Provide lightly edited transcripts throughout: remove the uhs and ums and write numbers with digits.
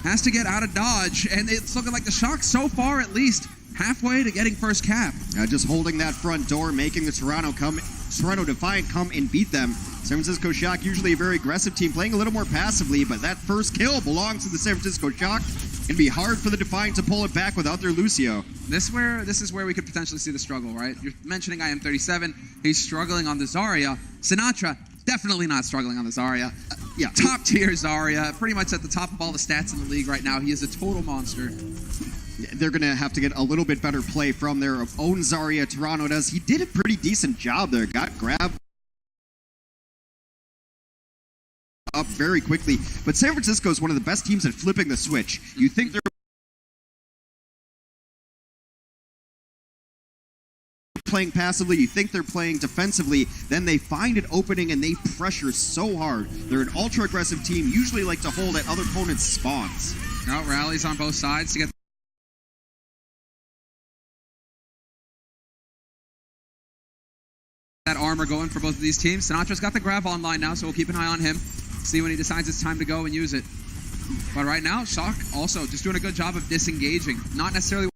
has to get out of dodge, and it's looking like the Shock so far at least halfway to getting first cap. Just holding that front door, making the Toronto Defiant come and beat them. San Francisco Shock, usually a very aggressive team, playing a little more passively, but that first kill belongs to the San Francisco Shock. It'd be hard for the Defiant to pull it back without their Lucio. This is where we could potentially see the struggle, right? You're mentioning IM37. He's struggling on the Zarya. Sinatra, definitely not struggling on the Zarya. Yeah, top tier Zarya, pretty much at the top of all the stats in the league right now. He is a total monster. They're going to have to get a little bit better play from their own Zarya. Toronto does. He did a pretty decent job there. Got grabbed up very quickly. But San Francisco is one of the best teams at flipping the switch. You think they're playing passively, you think they're playing defensively, then they find an opening and they pressure so hard. They're an ultra-aggressive team, usually like to hold at other opponents' spawns. Now rallies on both sides to get that armor going for both of these teams. Sinatra's got the grab online now, so we'll keep an eye on him. See when he decides it's time to go and use it. But right now, Shock also just doing a good job of disengaging. Not necessarily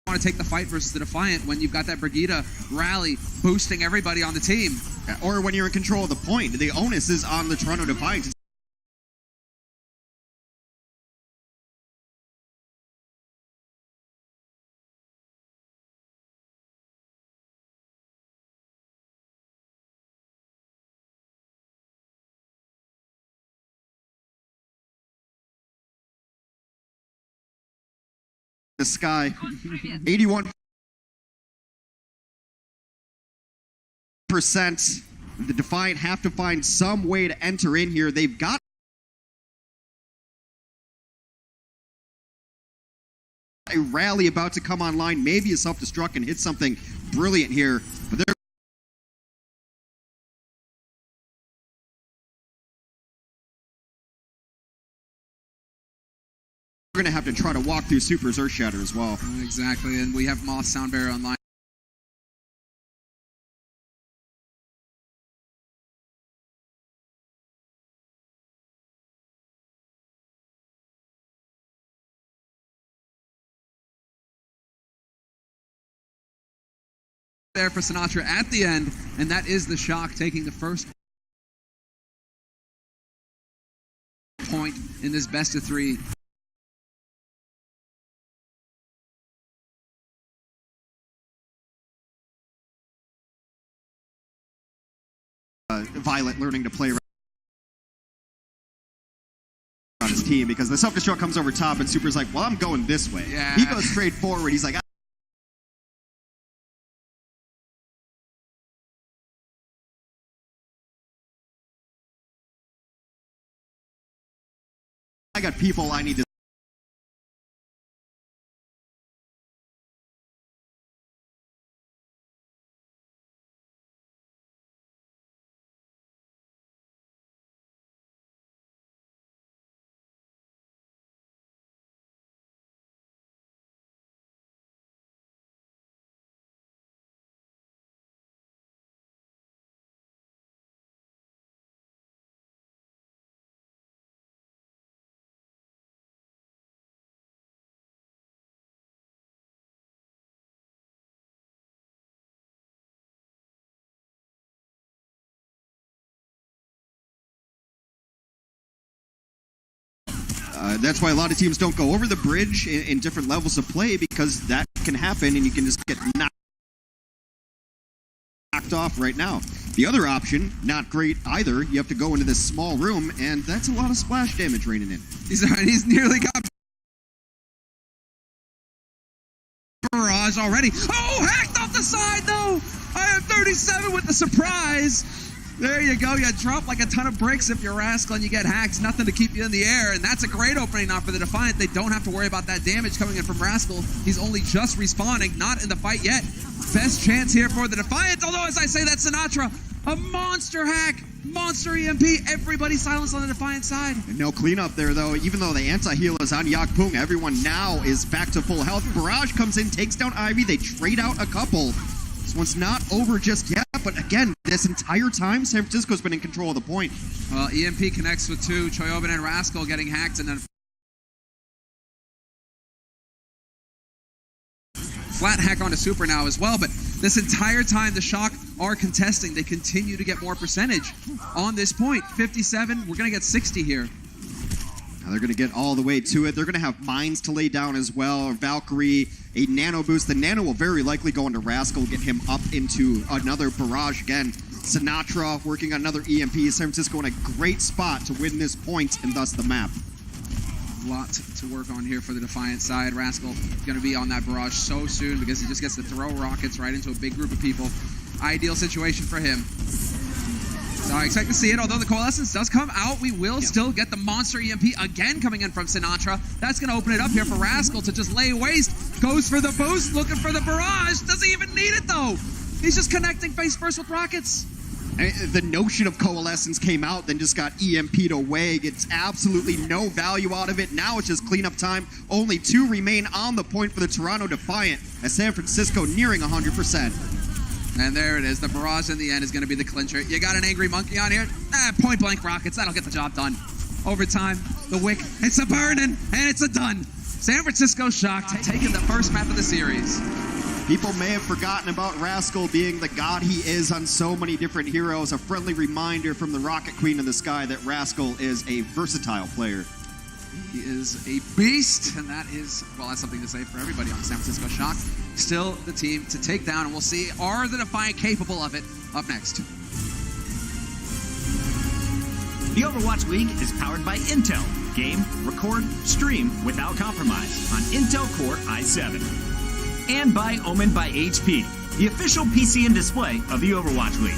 want to take the fight versus the Defiant when you've got that Brigida rally boosting everybody on the team. Or when you're in control of the point. The onus is on the Toronto Defiant. The sky, 81%. The Defiant have to find some way to enter in here. They've got a rally about to come online, maybe a self-destruct and hit something brilliant here, but they're going to have to try to walk through Super's Earthshatter as well. Exactly, and we have Moth Sound Barrier online. There for Sinatra at the end, and that is the Shock taking the first point in this best of three. Violet learning to play around his team, because the self-destruct comes over top and Super's like, well, I'm going this way. Yeah. He goes straight forward. He's like, I got people I need to that's why a lot of teams don't go over the bridge in different levels of play, because that can happen and you can just get knocked off right now. The other option, not great either. You have to go into this small room, and that's a lot of splash damage raining in. He's nearly got barrage already. Oh, hacked off the side though! IM37 with the surprise. There you go. You drop like a ton of bricks if you're Rascal and you get hacked. Nothing to keep you in the air, and that's a great opening now for the Defiant. They don't have to worry about that damage coming in from Rascal. He's only just respawning, not in the fight yet. Best chance here for the Defiant, although as I say that, Sinatra, a monster hack Monster EMP, everybody silenced on the Defiant side. And no cleanup there, though. Even though the anti-heal is on Yakpung, everyone now is back to full health. Barrage comes in, takes down Ivy. They trade out a couple. This one's not over just yet, but again, this entire time, San Francisco's been in control of the point. Well, EMP connects with two. Choyobin and Rascal getting hacked, and then flat hack onto Super now as well, but this entire time the Shock are contesting. They continue to get more percentage on this point. 57, we're going to get 60 here. Now they're going to get all the way to it. They're going to have mines to lay down as well. Valkyrie, a nano boost. The nano will very likely go into Rascal, get him up into another barrage again. Sinatra working on another EMP. San Francisco in a great spot to win this point and thus the map. Lot to work on here for the Defiant side. Rascal going to be on that barrage so soon because he just gets to throw rockets right into a big group of people. Ideal situation for him. So I expect to see it. Although the Coalescence does come out, we will still get the Monster EMP again coming in from Sinatra. That's going to open it up here for Rascal to just lay waste. Goes for the boost, looking for the barrage. Doesn't even need it though. He's just connecting face first with rockets. The notion of Coalescence came out, then just got EMP'd away. Gets absolutely no value out of it. Now it's just cleanup time. Only 2 remain on the point for the Toronto Defiant as San Francisco nearing 100%. And there it is. The barrage in the end is going to be the clincher. You got an angry monkey on here? Point blank rockets. That'll get the job done. Overtime, the wick. It's a burning, and it's a done. San Francisco Shock taking the first map of the series. People may have forgotten about Rascal being the god he is on so many different heroes. A friendly reminder from the Rocket Queen in the sky that Rascal is a versatile player. He is a beast, and that is, well, that's something to say for everybody on San Francisco Shock. Still the team to take down, and we'll see, are the Defiant capable of it? Up next. The Overwatch League is powered by Intel. Game, record, stream without compromise on Intel Core i7. And by Omen by HP, the official PC and display of the Overwatch League.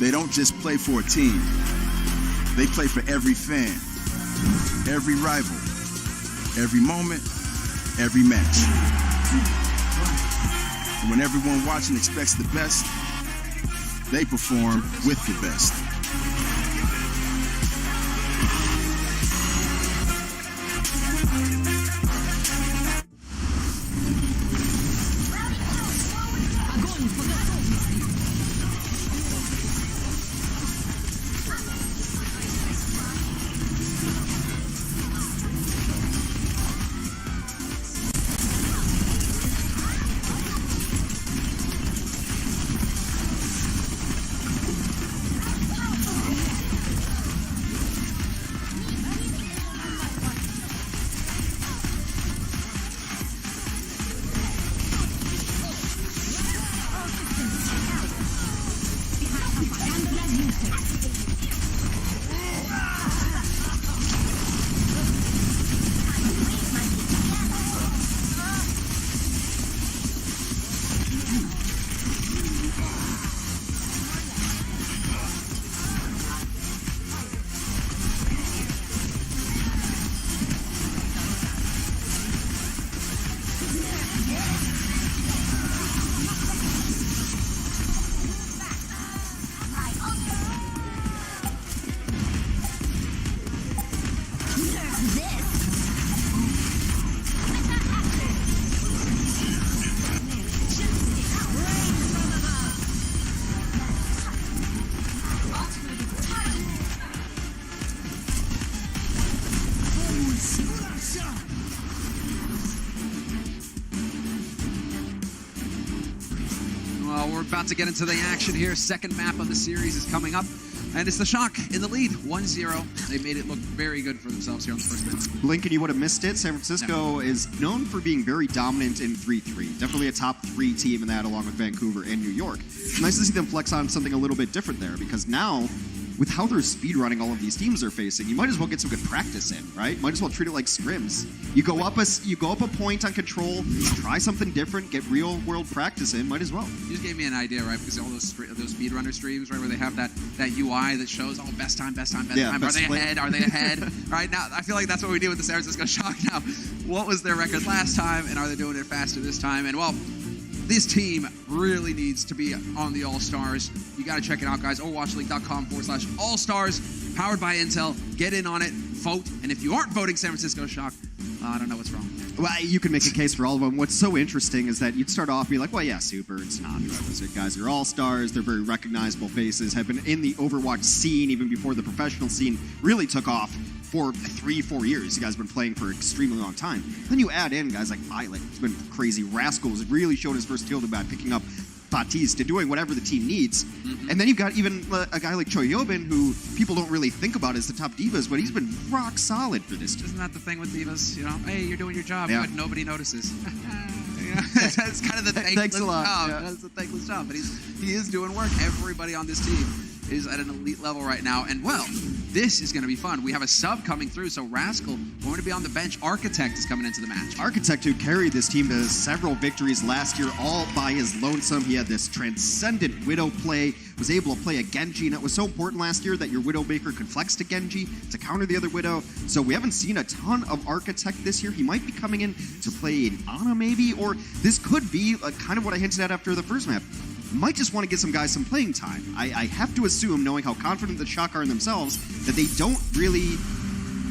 They don't just play for a team. They play for every fan, every rival, every moment, every match. And when everyone watching expects the best, they perform with the best. Well, we're about to get into the action here. Second map of the series is coming up, and it's the Shock in the lead, 1-0. They made it look very good for themselves here on the first map. Lincoln, you would have missed it. San Francisco is known for being very dominant in 3-3. Definitely a top 3 team in that, along with Vancouver and New York. It's nice to see them flex on something a little bit different there, because now, with how they're speedrunning all of these teams they're facing, you might as well get some good practice in, right? Might as well treat it like scrims. You go up a point on control, try something different, get real world practice in. Might as well. You just gave me an idea, right? Because all those speedrunner streams, right, where they have that UI that shows, oh, best time. Yeah, Are they ahead? Are they ahead? Right now, I feel like that's what we do with the San Francisco Shock now. What was their record last time, and are they doing it faster this time? And well, This team really needs to be on the All-Stars. You got to check it out, guys. overwatchleague.com/All-Stars, powered by Intel. Get in on it, vote, and if you aren't voting San Francisco Shock, I don't know what's wrong. Well, you can make a case for all of them. What's so interesting is that you'd start off and be like, well, yeah, Super and Sinatra, those guys are all-stars. They're very recognizable faces, have been in the Overwatch scene even before the professional scene really took off for 3-4 years. You guys have been playing for an extremely long time. Then you add in guys like Viol2t, who's been crazy. Rascal's really showed his versatility by picking up Viol2t, doing whatever the team needs. And then you've got even a guy like Choyobin, who people don't really think about as the top divas, but he's been rock solid for this team. Isn't that the thing with divas? You know, hey, you're doing your job, Yeah. but nobody notices. You know, that's kind of the thankless Thanks a lot. job. Yeah. That's the thankless job, but he is doing work. Everybody on this team is at an elite level right now, and well, this is going to be fun. We have a sub coming through, so Rascal going to be on the bench. Architect is coming into the match. Architect, who carried this team to several victories last year, all by his lonesome. He had this transcendent Widow play, was able to play a Genji, and it was so important last year that your Widowmaker could flex to Genji to counter the other Widow. So we haven't seen a ton of Architect this year. He might be coming in to play an Ana maybe, or this could be kind of what I hinted at after the first map. Might just want to get some guys some playing time. I have to assume, knowing how confident the Shock are in themselves, that they don't really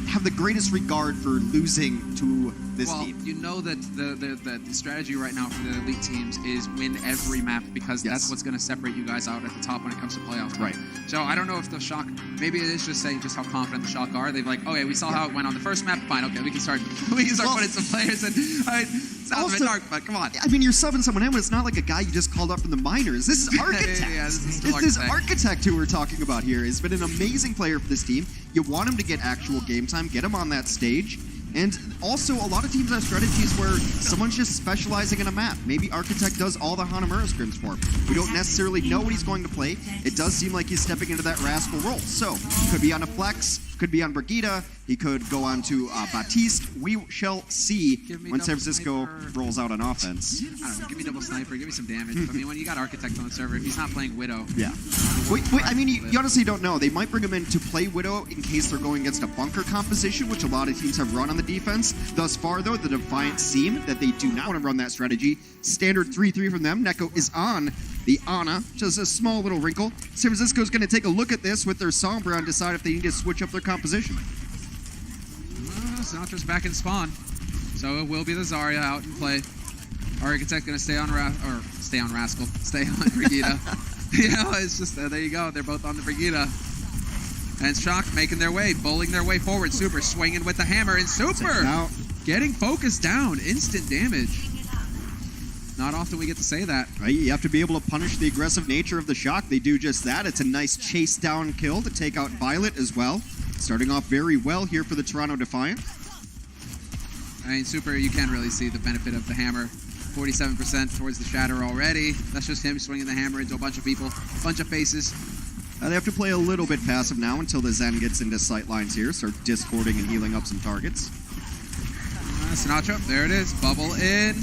have the greatest regard for losing to this team. You know that the strategy right now for the elite teams is win every map, because that's what's going to separate you guys out at the top when it comes to playoff time. Right. So I don't know if the Shock, maybe it is just saying just how confident the Shock are. They've like, okay, we saw how it went on the first map. Fine, okay, we can start putting some players in. All right, sounds a bit dark, but come on. I mean, you're subbing someone in, but it's not like a guy you just called up from the minors. This is Architect. This is still This Architect who we're talking about here has been an amazing player for this team. You want him to get actual game time, get him on that stage. And also, a lot of teams have strategies where someone's just specializing in a map. Maybe Architect does all the Hanamura scrims for him. We don't necessarily know what he's going to play. It does seem like he's stepping into that Rascal role. So, could be on a flex, could be on Brigitte, he could go on to Viol2t. We shall see when San Francisco rolls out on offense. I don't know, give me double sniper, give me some damage. I mean, when you got Architect on the server, if he's not playing Widow. Yeah. Wait, I mean, you honestly don't know. They might bring him in to play Widow in case they're going against a bunker composition, which a lot of teams have run on the defense. Thus far, though, the Defiant seem that they do not want to run that strategy. Standard 3-3 from them. Neko is on the Ana, just a small little wrinkle. San Francisco's going to take a look at this with their Sombra and decide if they need to switch up their composition. Sinatra's back in spawn, so it will be the Zarya out in play. Architect going to stay on Rascal, stay on Brigitte. You know, it's just there you go. They're both on the Brigitte. And Shock making their way, bowling their way forward. Super swinging with the hammer, and Super getting focused down. Instant damage. Not often we get to say that. Right, you have to be able to punish the aggressive nature of the Shock. They do just that. It's a nice chase down kill to take out Viol2t as well. Starting off very well here for the Toronto Defiant. I mean, Super, you can really see the benefit of the hammer. 47% towards the shatter already. That's just him swinging the hammer into a bunch of people, a bunch of faces. They have to play a little bit passive now until the Zen gets into sight lines here, start discording and healing up some targets. Sinatra, there it is, bubble in.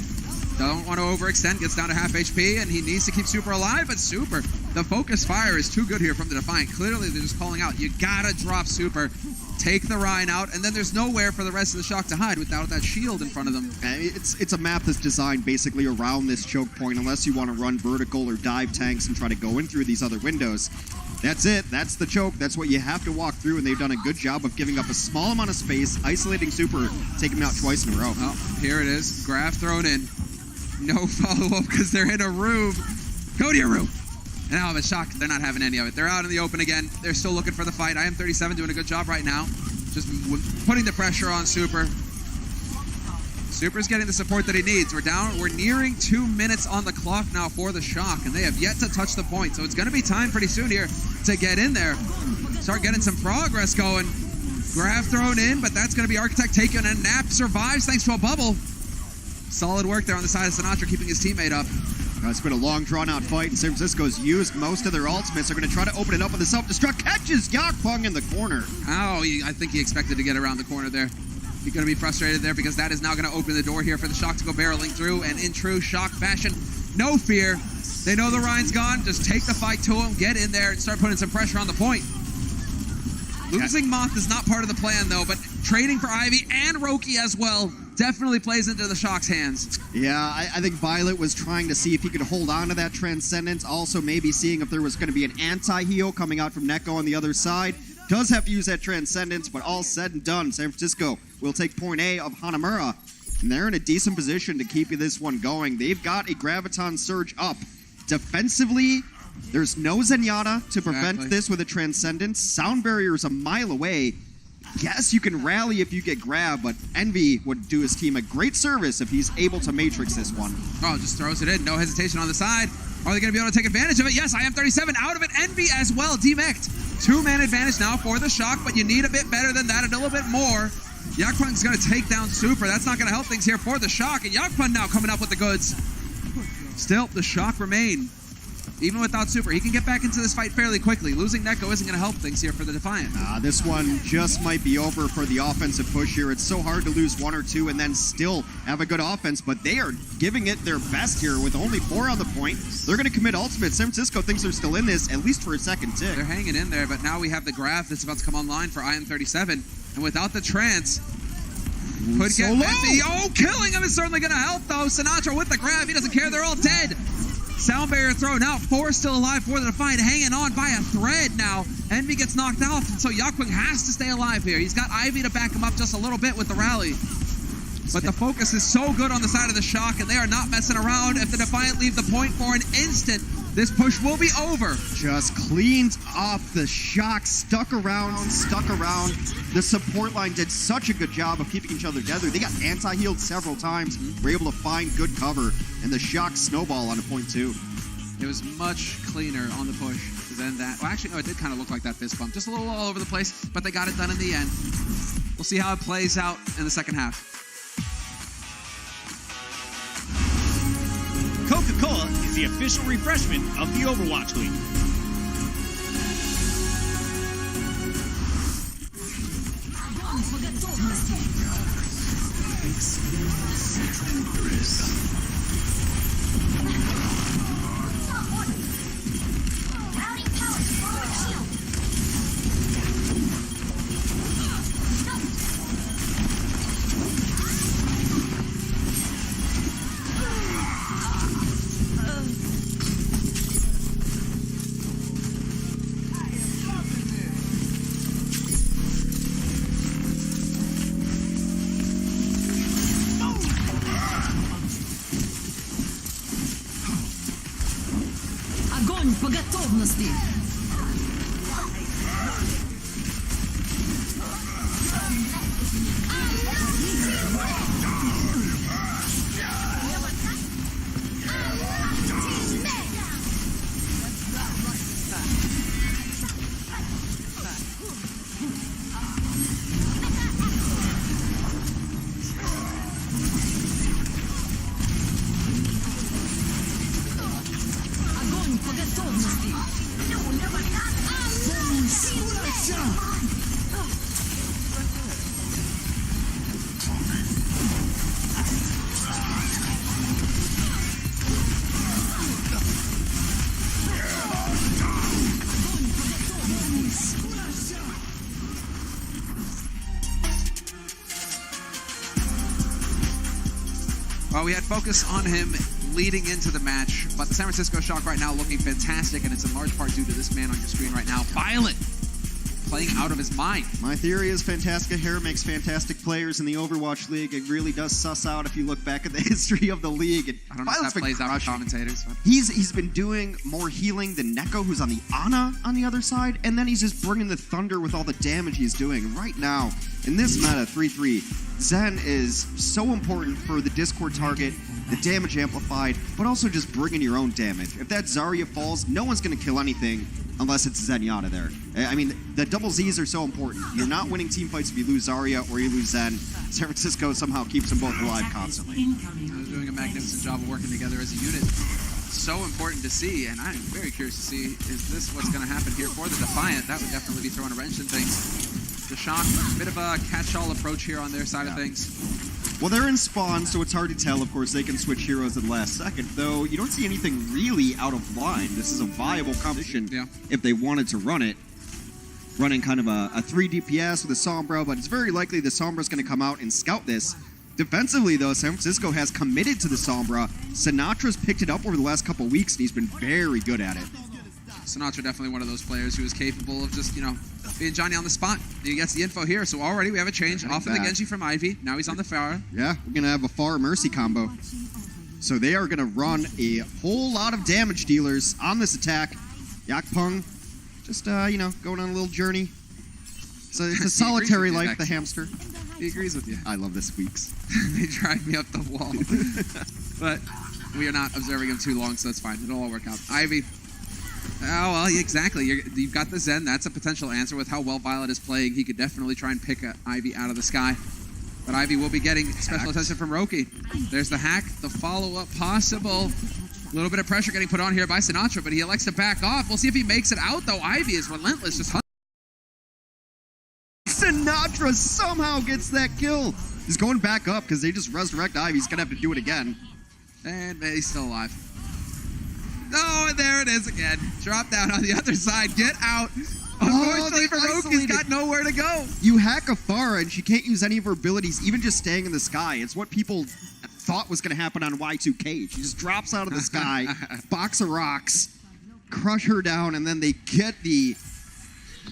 Don't want to overextend, gets down to half HP, and he needs to keep Super alive, but Super, the focus fire is too good here from the Defiant. Clearly, they're just calling out, you gotta drop Super, take the Rhine out, and then there's nowhere for the rest of the Shock to hide without that shield in front of them. And it's a map that's designed basically around this choke point, unless you want to run vertical or dive tanks and try to go in through these other windows. That's it. That's the choke. That's what you have to walk through, and they've done a good job of giving up a small amount of space, isolating Super, taking him out twice in a row. Oh, here it is. Graph thrown in. No follow-up because they're in a room. Go to your room. And now the Shock, they're not having any of it. They're out in the open again. They're still looking for the fight. IM37 doing a good job right now. Just putting the pressure on Super. Super's getting the support that he needs. We're nearing 2 minutes on the clock now for the Shock, and they have yet to touch the point. So it's going to be time pretty soon here to get in there. Start getting some progress going. Graph thrown in, but that's going to be Architect taking a nap. Survives thanks to a bubble. Solid work there on the side of Sinatra, keeping his teammate up. It's been a long, drawn-out fight, and San Francisco's used most of their ultimates. They're going to try to open it up with the self-destruct. Catches Yakpong in the corner. Oh, I think he expected to get around the corner there. He's going to be frustrated there because that is now going to open the door here for the Shock to go barreling through. And in true Shock fashion, no fear. They know the Rhine's gone. Just take the fight to him, get in there, and start putting some pressure on the point. Losing Moth is not part of the plan, though, but trading for Ivy and Roki as well definitely plays into the Shock's hands. Yeah, I think Viol2t was trying to see if he could hold on to that Transcendence. Also, maybe seeing if there was going to be an anti-heal coming out from Neko on the other side. Does have to use that Transcendence, but all said and done, San Francisco will take point A of Hanamura. And they're in a decent position to keep this one going. They've got a Graviton Surge up. Defensively, there's no Zenyatta to prevent this with a Transcendence. Sound Barrier is a mile away. Guess you can rally if you get grabbed, but Envy would do his team a great service if he's able to Matrix this one. Oh, just throws it in. No hesitation on the side. Are they going to be able to take advantage of it? Yes, IM37 out of it. Envy as well, demeched. 2-man advantage now for the Shock, but you need a bit better than that and a little bit more. Yakpun's going to take down Super. That's not going to help things here for the Shock, and Yakpun now coming up with the goods. Still, the Shock remain. Even without Super, he can get back into this fight fairly quickly. Losing Neko isn't going to help things here for the Defiant. This one just might be over for the offensive push here. It's so hard to lose 1 or 2 and then still have a good offense, but they are giving it their best here with only 4 on the point. They're going to commit ultimate. San Francisco thinks they're still in this, at least for a second tick. They're hanging in there, but now we have the graph that's about to come online for IM37, and without the trance, could get messy. Oh, killing him is certainly going to help, though. Sinatra with the grab. He doesn't care. They're all dead. Sound Barrier thrown out. 4 still alive for the Defiant, hanging on by a thread now. Envy gets knocked out, and so Yakpung has to stay alive here. He's got Ivy to back him up just a little bit with the rally. But the focus is so good on the side of the Shock, and they are not messing around. If the Defiant leave the point for an instant, this push will be over. Just cleaned up the Shock, stuck around. The support line did such a good job of keeping each other together. They got anti-healed several times, were able to find good cover, and the Shock snowball on a point 2. It was much cleaner on the push than that. Well, actually, no, it did kind of look like that fist bump. Just a little all over the place, but they got it done in the end. We'll see how it plays out in the second half. Coca-Cola is the official refreshment of the Overwatch League. Огонь по готовности! Огонь по готовности! Well, we had focus on him leading into the match, but the San Francisco Shock right now looking fantastic, and it's in large part due to this man on your screen right now, Viol2t, playing out of his mind. My theory is Fantastic Hair makes fantastic players in the Overwatch League. It really does suss out if you look back at the history of the league. And I don't know if that plays out for commentators. But He's been doing more healing than Neko, who's on the Ana on the other side, and then he's just bringing the Thunder with all the damage he's doing. Right now, in this meta, 3-3, Zen is so important for the Discord target, the damage amplified, but also just bringing your own damage. If that Zarya falls, no one's going to kill anything unless it's Zenyatta there. I mean, the double Zs are so important. You're not winning team fights if you lose Zarya or you lose Zen. San Francisco somehow keeps them both alive constantly. they're doing a magnificent job of working together as a unit. So important to see, and I'm very curious to see, is this what's going to happen here for the Defiant? That would definitely be throwing a wrench in things. The Shock, a bit of a catch-all approach here on their side of things. Well, they're in spawn, so it's hard to tell. Of course, they can switch heroes at the last second, though you don't see anything really out of line. This is a viable composition if they wanted to run it. Running kind of a 3 DPS with a Sombra, but it's very likely the Sombra's going to come out and scout this. Defensively, though, San Francisco has committed to the Sombra. Sinatra's picked it up over the last couple weeks, and he's been very good at it. Sinatra definitely one of those players who is capable of just, being Johnny on the spot. He gets the info here, so already we have a change. Off of the Genji from Ivy. Now he's on the Pharah. Yeah, we're going to have a Pharah Mercy combo. So they are going to run a whole lot of damage dealers on this attack. Yakpung just, going on a little journey. So it's a solitary life, the hamster. He agrees with you. I love the squeaks. They drive me up the wall. But we are not observing him too long, so that's fine. It'll all work out. Ivy. Oh, well, exactly. You've got the Zen. That's a potential answer with how well Viol2t is playing. He could definitely try and pick Ivy out of the sky. But Ivy will be getting special attention from Roki. There's the hack, the follow-up possible. A little bit of pressure getting put on here by Sinatra, but he elects to back off. We'll see if he makes it out, though. Ivy is relentless. Just Sinatra somehow gets that kill. He's going back up because they just resurrect Ivy. He's going to have to do it again. And he's still alive. Oh, and there it is again. Drop down on the other side. Get out. Unfortunately for Roki, he's got nowhere to go. You hack a Pharah and she can't use any of her abilities, even just staying in the sky. It's what people thought was going to happen on Y2K. She just drops out of the sky, box of rocks, crush her down, and then they get the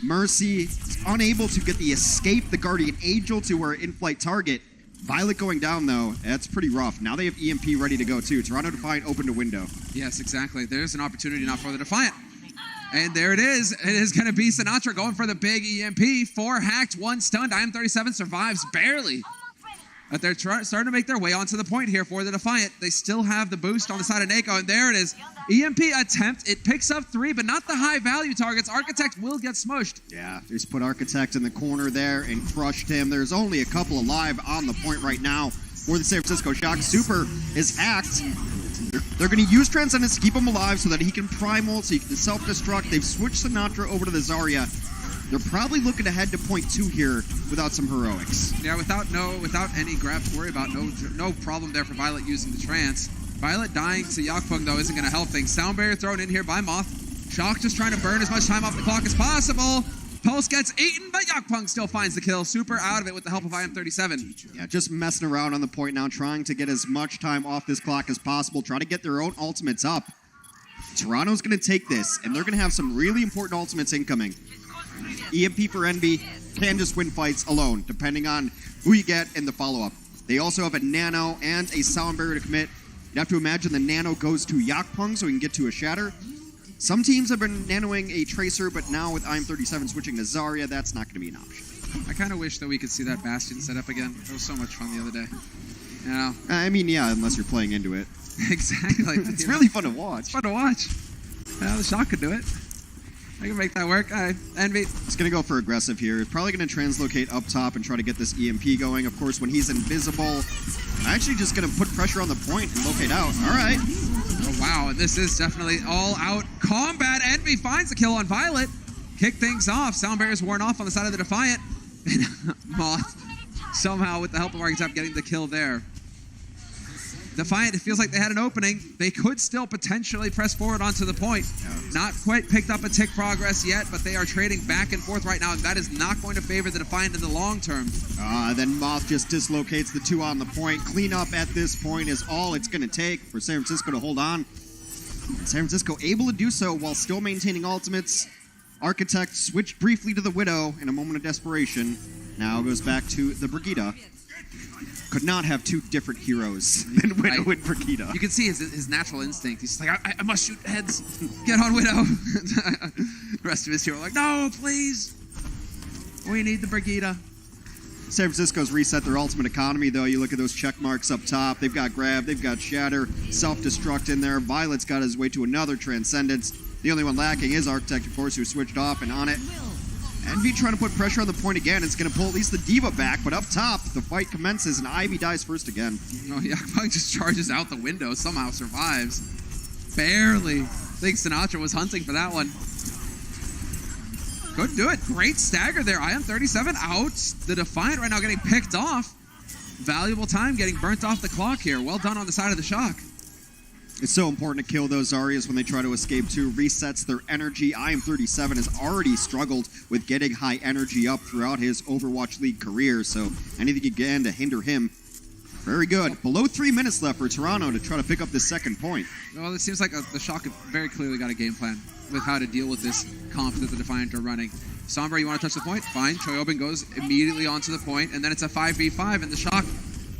Mercy. It's unable to get the escape, the Guardian Angel to her in-flight target. Viol2t going down, though. That's pretty rough. Now they have EMP ready to go, too. Toronto Defiant open to window. Yes, exactly. There's an opportunity now for the Defiant. And there it is. It is going to be Sinatra going for the big EMP. 4 hacked, 1 stunned. IM37 survives barely. But they're starting to make their way onto the point here for the Defiant. They still have the boost on the side of Nako, and there it is. EMP attempt. It picks up 3, but not the high-value targets. Architect will get smushed. Yeah, they just put Architect in the corner there and crushed him. There's only a couple alive on the point right now for the San Francisco Shock. Super is hacked. They're going to use Transcendence to keep him alive so that he can primal, so he can self-destruct. They've switched Sinatra over to the Zarya. They're probably looking to head to point 2 here without some heroics. Yeah, without any grab to worry about, no problem there for Viol2t using the trance. Viol2t dying to Yakpung, though, isn't going to help things. Sound barrier thrown in here by Moth. Shock just trying to burn as much time off the clock as possible. Pulse gets eaten, but Yakpung still finds the kill. Super out of it with the help of IM37. Yeah, just messing around on the point now, trying to get as much time off this clock as possible, try to get their own ultimates up. Toronto's going to take this, and they're going to have some really important ultimates incoming. EMP for Envy can just win fights alone, depending on who you get in the follow-up. They also have a Nano and a Sound Barrier to commit. You have to imagine the Nano goes to Yakpung so he can get to a Shatter. Some teams have been nanoing a Tracer, but now with IM37 switching to Zarya, that's not going to be an option. I kind of wish that we could see that Bastion set up again. It was so much fun the other day. I mean, yeah, unless you're playing into it. Exactly. It's really fun to watch. It's fun to watch. Yeah, the Shock could do it. I can make that work. Envy. He's going to go for aggressive here. He's probably going to translocate up top and try to get this EMP going. Of course, when he's invisible, actually just going to put pressure on the point and locate out. All right. Oh, wow. And this is definitely all-out combat. Envy finds the kill on Viol2t. Kick things off. Sound barrier's worn off on the side of the Defiant. And Moth, somehow, with the help of Architect, getting the kill there. Defiant, it feels like they had an opening. They could still potentially press forward onto the point. Not quite picked up a tick progress yet, but they are trading back and forth right now, and that is not going to favor the Defiant in the long term. Then Moth just dislocates the 2 on the point. Cleanup at this point is all it's going to take for San Francisco to hold on. San Francisco able to do so while still maintaining ultimates. Architect switched briefly to the Widow in a moment of desperation. Now goes back to the Brigida. Could not have 2 different heroes than Widow and Brigida. You can see his natural instinct. He's just like, I must shoot heads. Get on Widow. The rest of his hero are like, no, please. We need the Brigida. San Francisco's reset their ultimate economy, though. You look at those check marks up top. They've got Grab, they've got Shatter, Self-Destruct in there. Viol2t's got his way to another Transcendence. The only one lacking is Architect, of course, who switched off and on it. Envy trying to put pressure on the point again. It's going to pull at least the Diva back, but up top, the fight commences, and Ivy dies first again. Oh, yeah, Punk just charges out the window, somehow survives. Barely. I think Sinatra was hunting for that one. Couldn't do it. Great stagger there. IM37 out. The Defiant right now getting picked off. Valuable time getting burnt off the clock here. Well done on the side of the Shock. It's so important to kill those Zaryas when they try to escape too. Resets their energy. IM37 has already struggled with getting high energy up throughout his Overwatch League career, so anything you can to hinder him. Very good. Below 3 minutes left for Toronto to try to pick up this second point. Well, it seems like the Shock have very clearly got a game plan with how to deal with this comp that the Defiant are running. Sombra, you want to touch the point? Fine. Choyobin goes immediately onto the point, and then it's a 5v5, and the Shock,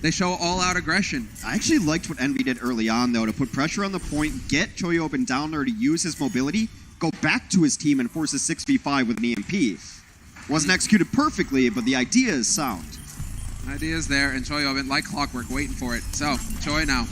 they show all-out aggression. I actually liked what Envy did early on, though, to put pressure on the point, get Choyobin down there to use his mobility, go back to his team and force a 6v5 with an EMP. Wasn't executed perfectly, but the idea is sound. Idea's there, and Choyobin, like clockwork, waiting for it. So, Choi now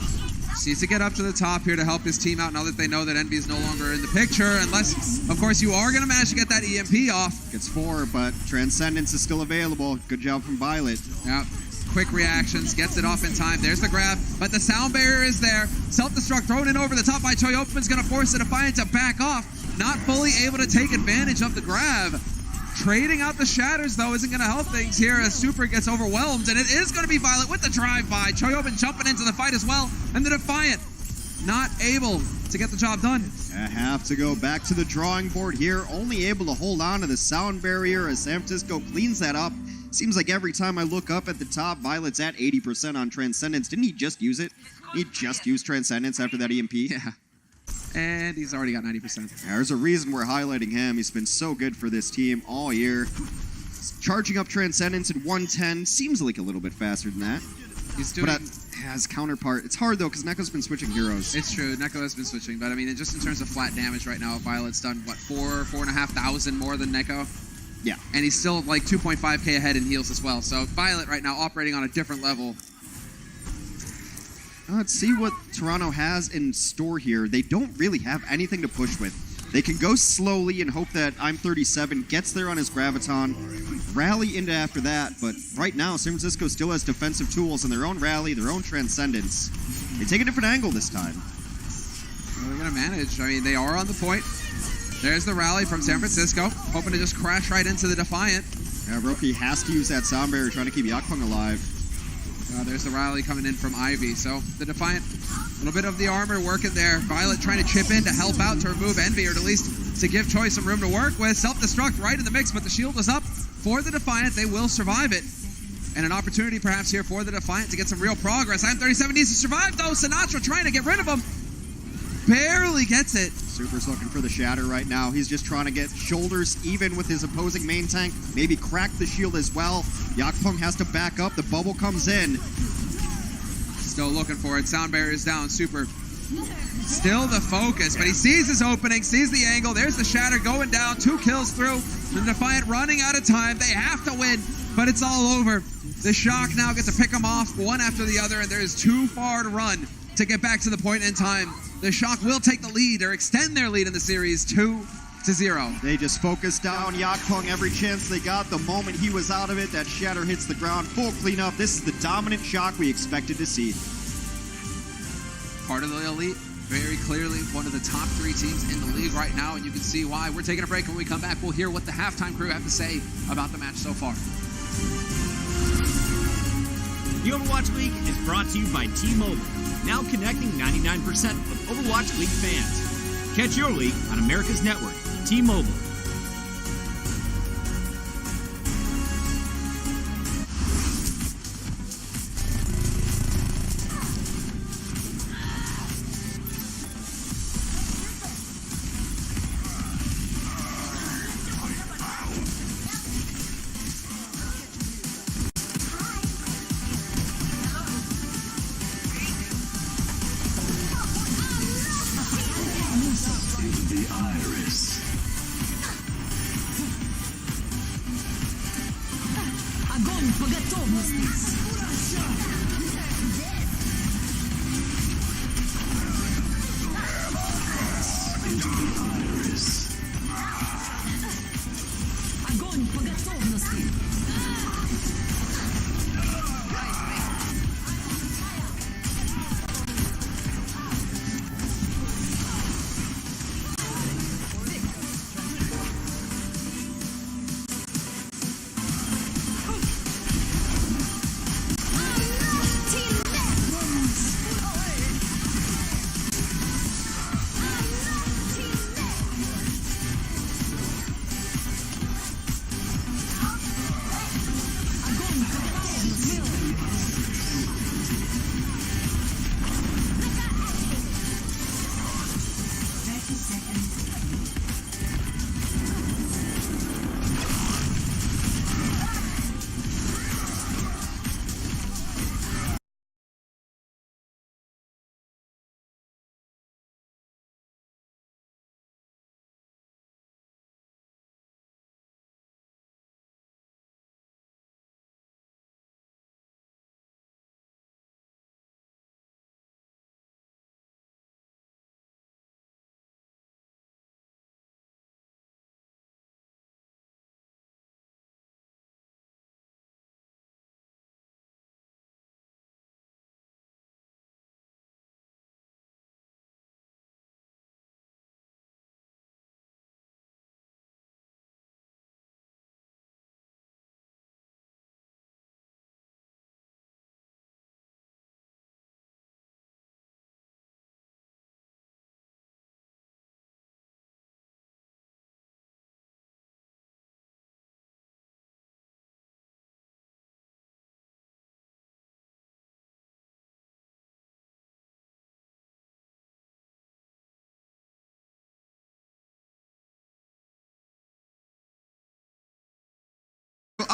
needs to get up to the top here to help his team out now that they know that Envy is no longer in the picture, unless, of course, you are going to manage to get that EMP off. Gets 4, but Transcendence is still available. Good job from Viol2t. Yeah. Quick reactions, gets it off in time. There's the grab, but the sound barrier is there. Self-destruct thrown in over the top by Choyobin's going to force the Defiant to back off. Not fully able to take advantage of the grab. Trading out the shatters, though, isn't going to help things here as Super gets overwhelmed, and it is going to be Viol2t with the drive-by. Choyobin jumping into the fight as well, and the Defiant not able to get the job done. I have to go back to the drawing board here. Only able to hold on to the sound barrier as San Francisco cleans that up. Seems like every time I look up at the top, Viol2t's at 80% on Transcendence. Didn't he just use it? He just used Transcendence after that EMP? Yeah. And he's already got 90%. There's a reason we're highlighting him. He's been so good for this team all year. Charging up Transcendence at 110 seems like a little bit faster than that. He's doing... But as counterpart, it's hard though because Neko's been switching heroes. It's true, Neko has been switching, but I mean, just in terms of flat damage right now, Viol2t's done, what, 4,500 more than Neko? Yeah. And he's still like 2.5k ahead in heals as well. So Viol2t right now operating on a different level. Let's see what Toronto has in store here. They don't really have anything to push with. They can go slowly and hope that I'm 37 gets there on his Graviton, rally into after that, but right now San Francisco still has defensive tools in their own rally, their own Transcendence. They take a different angle this time. Well, they're going to manage. I mean, they are on the point. There's the rally from San Francisco, hoping to just crash right into the Defiant. Yeah, Rookie has to use that sound barrier trying to keep Yakpung alive. There's the rally coming in from Ivy. So the Defiant, a little bit of the armor working there. Viol2t trying to chip in to help out to remove Envy, or at least to give Choi some room to work with. Self-destruct right in the mix, but the shield was up for the Defiant. They will survive it. And an opportunity perhaps here for the Defiant to get some real progress. IM37 needs to survive though. Sinatra trying to get rid of him. Barely gets it. Super's looking for the shatter right now. He's just trying to get shoulders even with his opposing main tank. Maybe crack the shield as well. Yakpung has to back up. The bubble comes in. Still looking for it. Sound barrier is down. Super still the focus, but he sees his opening, sees the angle. There's the shatter going down. 2 kills through. The Defiant running out of time. They have to win, but it's all over. The Shock now get to pick them off one after the other, and there is too far to run to get back to the point in time. The Shock will take the lead or extend their lead in the series 2-0. They just focused down Yakpung every chance they got. The moment he was out of it, that shatter hits the ground. Full cleanup. This is the dominant Shock we expected to see. Part of the elite, very clearly one of the top 3 teams in the league right now, and you can see why. We're taking a break. When we come back, we'll hear what the halftime crew have to say about the match so far. The Overwatch League is brought to you by T-Mobile, now connecting 99% of Overwatch League fans. Catch your league on America's network, T-Mobile.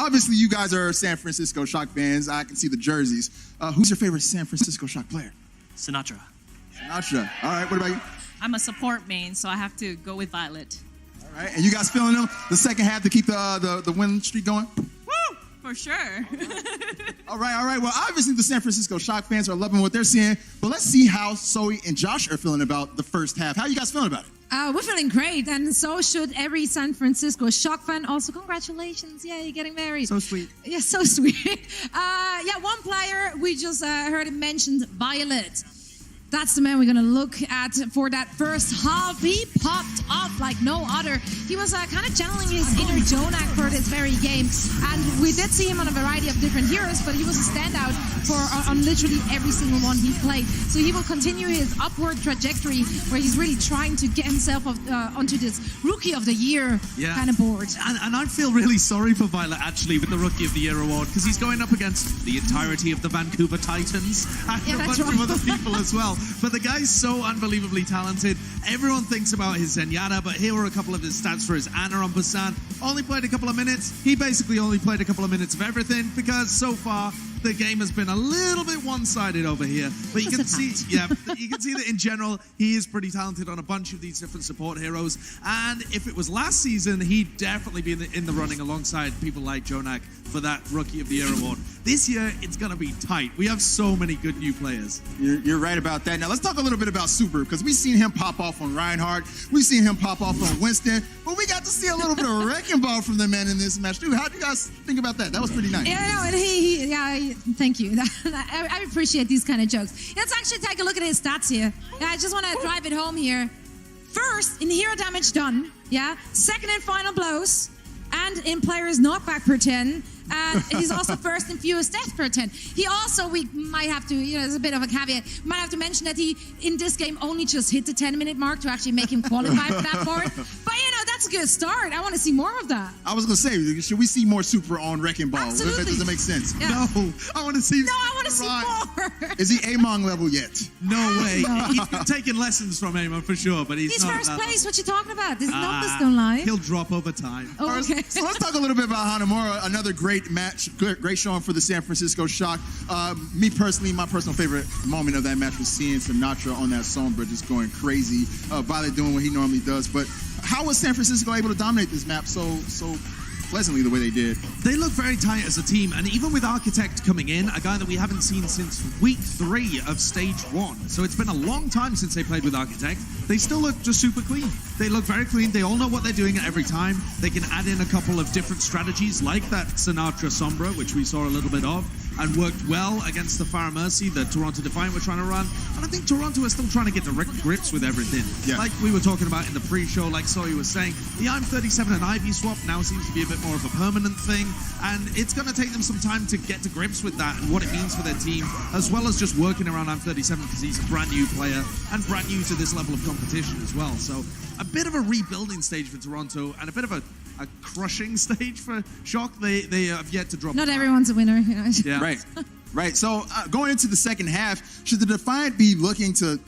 obviously you guys are San Francisco Shock fans. I can see the jerseys. Who's your favorite San Francisco Shock player? Sinatra. Sinatra. All right, what about you? I'm a support main, so I have to go with Violet. All right, and you guys feeling them the second half to keep the win streak going? Woo! For sure. All right. Well, obviously the San Francisco Shock fans are loving what they're seeing, but let's see how Zoe and Josh are feeling about the first half. How are you guys feeling about it? We're feeling great, and so should every San Francisco Shock fan. Also, congratulations. Yeah, you're getting married. So sweet. Yeah, so sweet. One player, we just heard him mentioned, Violet. That's the man we're going to look at for that first half. He popped off like no other. He was kind of channeling his inner Jonak for this very game. And we did see him on a variety of different heroes, but he was a standout on literally every single one he played. So he will continue his upward trajectory where he's really trying to get himself onto this Rookie of the Year kind of board. And I feel really sorry for Violet, actually, with the Rookie of the Year award, because he's going up against the entirety of the Vancouver Titans and a bunch of other people as well. But the guy's so unbelievably talented. Everyone thinks about his Zenyatta, but here are a couple of his stats for his Ana on Busan. Only played a couple of minutes. He basically only played a couple of minutes of everything, because so far the game has been a little bit one-sided over here. But you can see, you can see that in general, he is pretty talented on a bunch of these different support heroes. And if it was last season, he'd definitely be in the running alongside people like Jonak for that Rookie of the Year award. This year, it's going to be tight. We have so many good new players. You're right about that. Now, let's talk a little bit about Super, because we've seen him pop off on Reinhardt. We've seen him pop off on Winston. But we got to see a little bit of wrecking ball from the man in this match, too. How do you guys think about that? That was pretty nice. Yeah, and thank you. I appreciate these kind of jokes. Let's actually take a look at his stats here. Yeah, I just want to drive it home here. First, in hero damage done. Yeah. Second in final blows. And in players knockback per 10. And he's also first in fewest death per 10. He also, we might have to, there's a bit of a caveat, might have to mention that he, in this game, only just hit the 10-minute mark to actually make him qualify for that board. But, that's a good start. I want to see more of that. I was going to say, should we see more Super on Wrecking Ball? Absolutely. Does it make sense? Yeah. No, I want to see more. Is he Among level yet? No way. He's been taking lessons from Amon for sure, but he's not first place. What you talking about? His numbers don't lie. He'll drop over time. Oh, okay. So let's talk a little bit about Hanamura. Another great match, great showing for the San Francisco Shock. Me personally, my personal favorite moment of that match was seeing Sinatra on that Sombra just going crazy. Violet doing what he normally does. But how was San Francisco able to dominate this map so pleasantly the way they did? They look very tight as a team, and even with Architect coming in, a guy that we haven't seen since week 3 of stage 1. So it's been a long time since they played with Architect. They still look just super clean. They look very clean. They all know what they're doing at every time. They can add in a couple of different strategies, like that Sinatra Sombra, which we saw a little bit of, and worked well against the Fire Mercy that Toronto Defiant were trying to run. And I think Toronto is still trying to get direct grips with everything. Yeah. Like we were talking about in the pre-show, like Sawyer was saying, the I'm37 and Ivy swap now seems to be a bit more of a permanent thing, and it's going to take them some time to get to grips with that and what it means for their team, as well as just working around I'm37 because he's a brand new player and brand new to this level of competition as well. So a bit of a rebuilding stage for Toronto and a bit of a crushing stage for Shock. They have yet to drop. Not everyone's a winner. Yeah. Right. So going into the second half, should the Defiant be looking to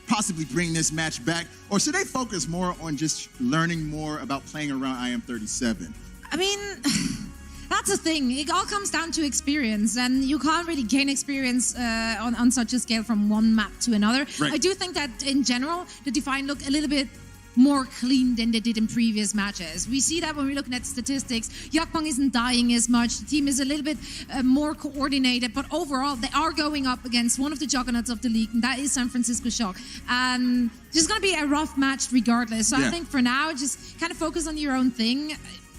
possibly bring this match back, or should they focus more on just learning more about playing around IM37? I mean, that's the thing. It all comes down to experience, and you can't really gain experience on such a scale from one map to another. Right. I do think that in general, the Defiant look a little bit more clean than they did in previous matches. We see that when we're looking at statistics. Yakpong isn't dying as much. The team is a little bit more coordinated, but overall, they are going up against one of the juggernauts of the league, and that is San Francisco Shock. And this is going to be a rough match regardless. So I think for now, just kind of focus on your own thing.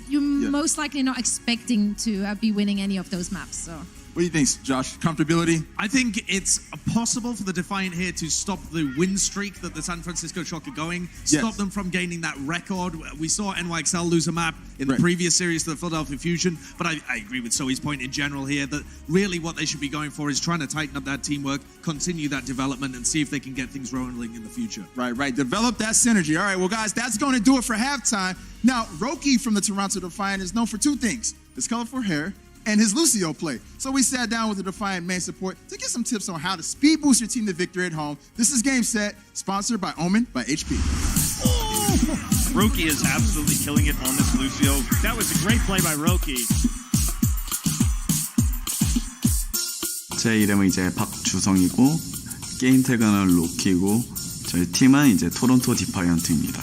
You're most likely not expecting to be winning any of those maps. So. What do you think, Josh? Comfortability? I think it's possible for the Defiant here to stop the win streak that the San Francisco Shock are going, stop them from gaining that record. We saw NYXL lose a map in the previous series to the Philadelphia Fusion, but I agree with Zoe's point in general here that really what they should be going for is trying to tighten up that teamwork, continue that development, and see if they can get things rolling in the future. Right. Develop that synergy. All right, well, guys, that's going to do it for halftime. Now, Roki from the Toronto Defiant is known for 2 things: his colorful hair and his Lucio play. So we sat down with the Defiant main support to get some tips on how to speed boost your team to victory at home. This is Game Set, sponsored by Omen by HP. Roki is absolutely killing it on this Lucio. That was a great play by Roki. 제 이름은 이제 박주성이고 게임 태그는 로키고 저희 팀은 이제 토론토 디파이언트입니다.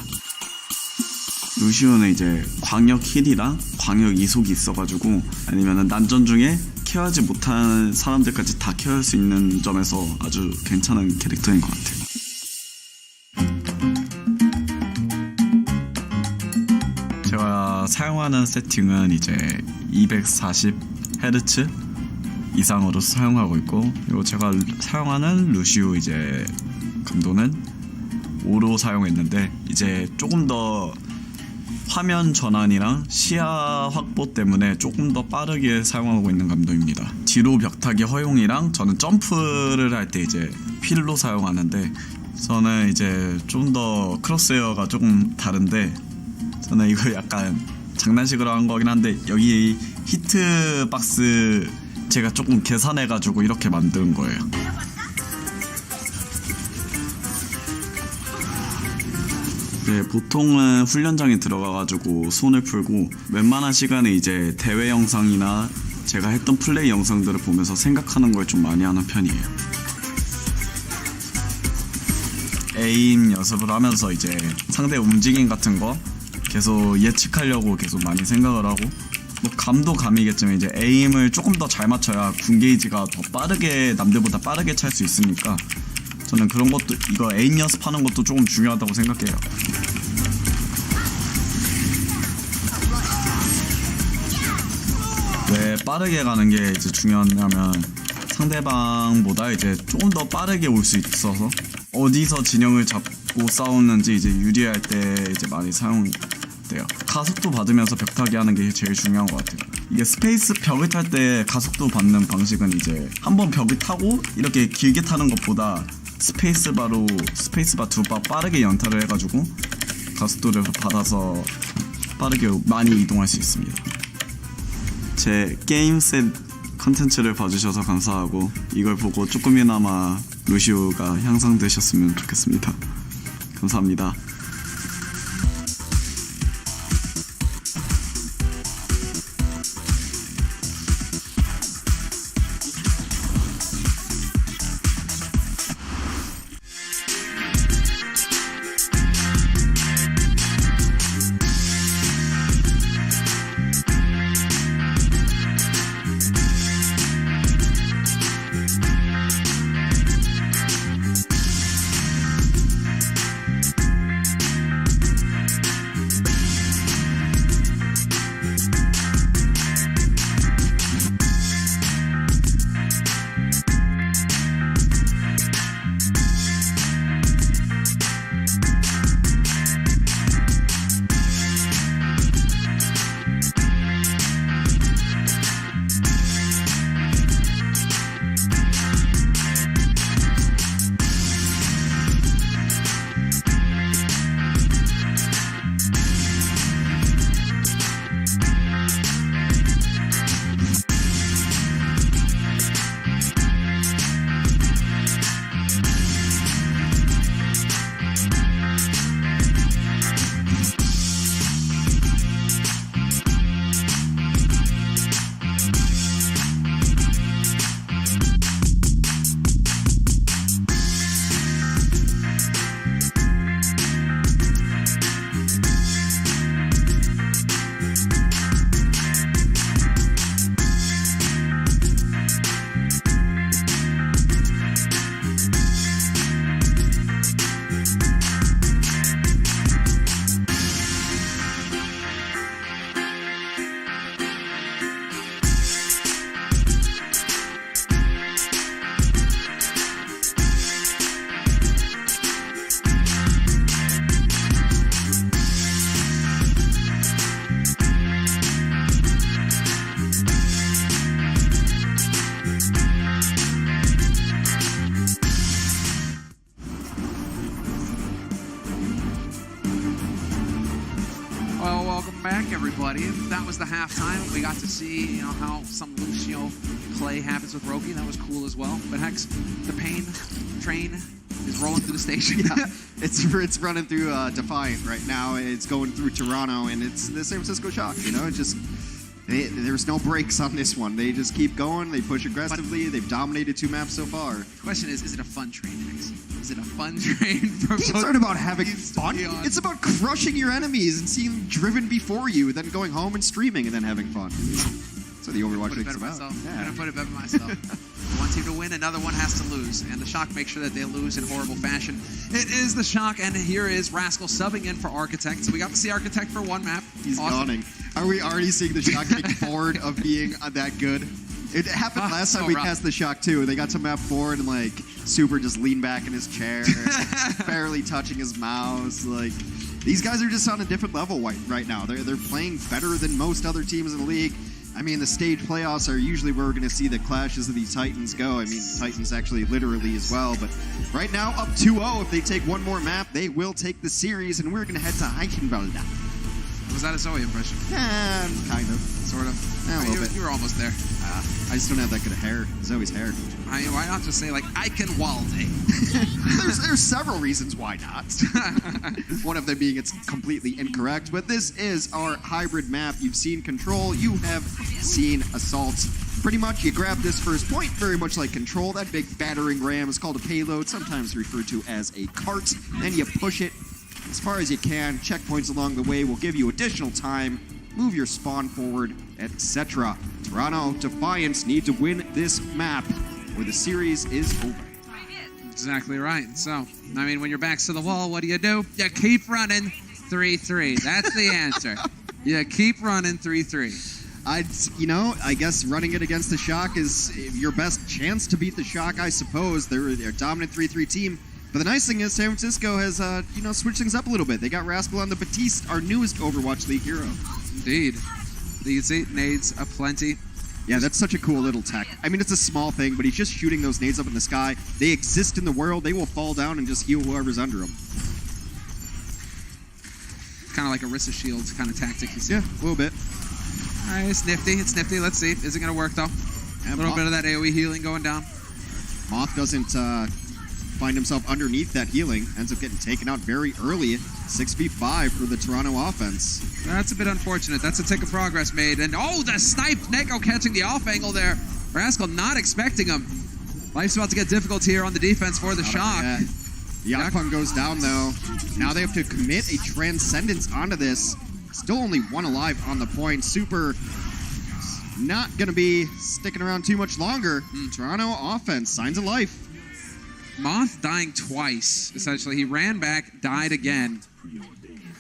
루시오는 이제 광역 힐이랑 광역 이속이 있어가지고 아니면은 난전 중에 케어하지 못한 사람들까지 다 케어할 수 있는 점에서 아주 괜찮은 캐릭터인 것 같아요. 제가 사용하는 세팅은 이제 240Hz 이상으로 사용하고 있고, 그리고 제가 사용하는 루시오 이제 감도는 5로 사용했는데 이제 조금 더 화면 전환이랑 시야 확보 때문에 조금 더 빠르게 사용하고 있는 감도입니다. 뒤로 벽타기 허용이랑 저는 점프를 할 때 이제 휠로 사용하는데, 저는 이제 좀 더 크로스웨어가 조금 다른데, 저는 이거 약간 장난식으로 한 거긴 한데 여기 히트박스 제가 조금 계산해가지고 이렇게 만든 거예요. 네, 보통은 훈련장에 들어가가지고 손을 풀고 웬만한 시간에 이제 대회 영상이나 제가 했던 플레이 영상들을 보면서 생각하는 걸 좀 많이 하는 편이에요. 에임 연습을 하면서 이제 상대 움직임 같은 거 계속 예측하려고 계속 많이 생각을 하고, 뭐 감도 감이겠지만 이제 에임을 조금 더 잘 맞춰야 군 게이지가 더 빠르게 남들보다 빠르게 찰 수 있으니까 저는 그런 것도, 이거 에임 연습하는 것도 조금 중요하다고 생각해요. 왜 빠르게 가는 게 이제 중요하냐면 상대방보다 이제 조금 더 빠르게 올 수 있어서 어디서 진영을 잡고 싸우는지 이제 유리할 때 이제 많이 사용돼요. 가속도 받으면서 벽타기 하는 게 제일 중요한 것 같아요. 이게 스페이스 벽을 탈 때 가속도 받는 방식은 이제 한번 벽을 타고 이렇게 길게 타는 것보다 스페이스바 2바 빠르게 연타를 해가지고 가속도를 받아서 빠르게 많이 이동할 수 있습니다. 제 게임셋 컨텐츠를 봐주셔서 감사하고, 이걸 보고 조금이나마 루시오가 향상되셨으면 좋겠습니다. 감사합니다. back, everybody. That was the halftime. We got to see, how some Lucio play happens with Roki. That was cool as well. But Hex, the pain train is rolling through the station. Yeah, it's running through Defiant right now. It's going through Toronto, and it's the San Francisco Shock. Just There's no breaks on this one. They just keep going. They push aggressively. They've dominated 2 maps so far. The question is it a fun train, Max? Is it a fun train for Games aren't about having fun. It's about crushing your enemies and seeing them driven before you, then going home and streaming and then having fun. That's what the Overwatch Put it League's better about. myself. Yeah. I'm gonna put it better myself. One team to win, another one has to lose, and the Shock make sure that they lose in horrible fashion. It is the Shock, and here is Rascal subbing in for Architect. So we got to see Architect for 1 map. He's Awesome. yawning. Are we already seeing the Shock getting bored of being that good? It happened last time so we rough. cast the Shock too. They got to map 4 and like Super just leaned back in his chair, barely touching his mouse. Like these guys are just on a different level right now. They're playing better than most other teams in the league. I mean, the stage playoffs are usually where we're going to see the clashes of these Titans go. I mean, Titans actually literally as well. But right now, up 2-0. If they take 1 more map, they will take the series, and we're going to head to Eichenwalde. Was that a Zoe impression? Kind of. Sort of. A little bit. You were almost there. I just don't have that good of hair. Zoe's hair. I mean, why not just say, like, Eichenwalde? There's several reasons why not. One of them being it's completely incorrect, but this is our hybrid map. You've seen Control, you have seen Assault. Pretty much, you grab this first point, very much like Control. That big battering ram is called a payload, sometimes referred to as a cart. Then you push it as far as you can. Checkpoints along the way will give you additional time. Move your spawn forward, etc. Toronto Defiant need to win this map, or the series is over. Exactly right. So, I mean, when your back's to the wall, what do? You keep running 3-3. That's the answer. You keep running 3-3. I guess running it against the Shock is your best chance to beat the Shock, I suppose. They're a dominant 3-3 team. But the nice thing is San Francisco has, switched things up a little bit. They got Rascal on the Batiste, our newest Overwatch League hero. Indeed. You can see nades aplenty. Yeah, that's such a cool little tech. I mean, it's a small thing, but he's just shooting those nades up in the sky. They exist in the world. They will fall down and just heal whoever's under them. Kind of like a Rissa shield kind of tactic, you see. Yeah, a little bit. All right, it's nifty. It's nifty. Let's see. Is it going to work, though? Yeah, A little bit of that AoE healing going down. Moth doesn't find himself underneath that healing. Ends up getting taken out very early. 6v5 for the Toronto offense. That's a bit unfortunate. That's a tick of progress made. And, the snipe. Neko catching the off angle there. Rascal not expecting him. Life's about to get difficult here on the defense for the Shock. The Yakpun goes down, though. Now they have to commit a Transcendence onto this. Still only 1 alive on the point. Super not going to be sticking around too much longer. Toronto offense, signs of life. Moth dying twice, essentially. He ran back, died again.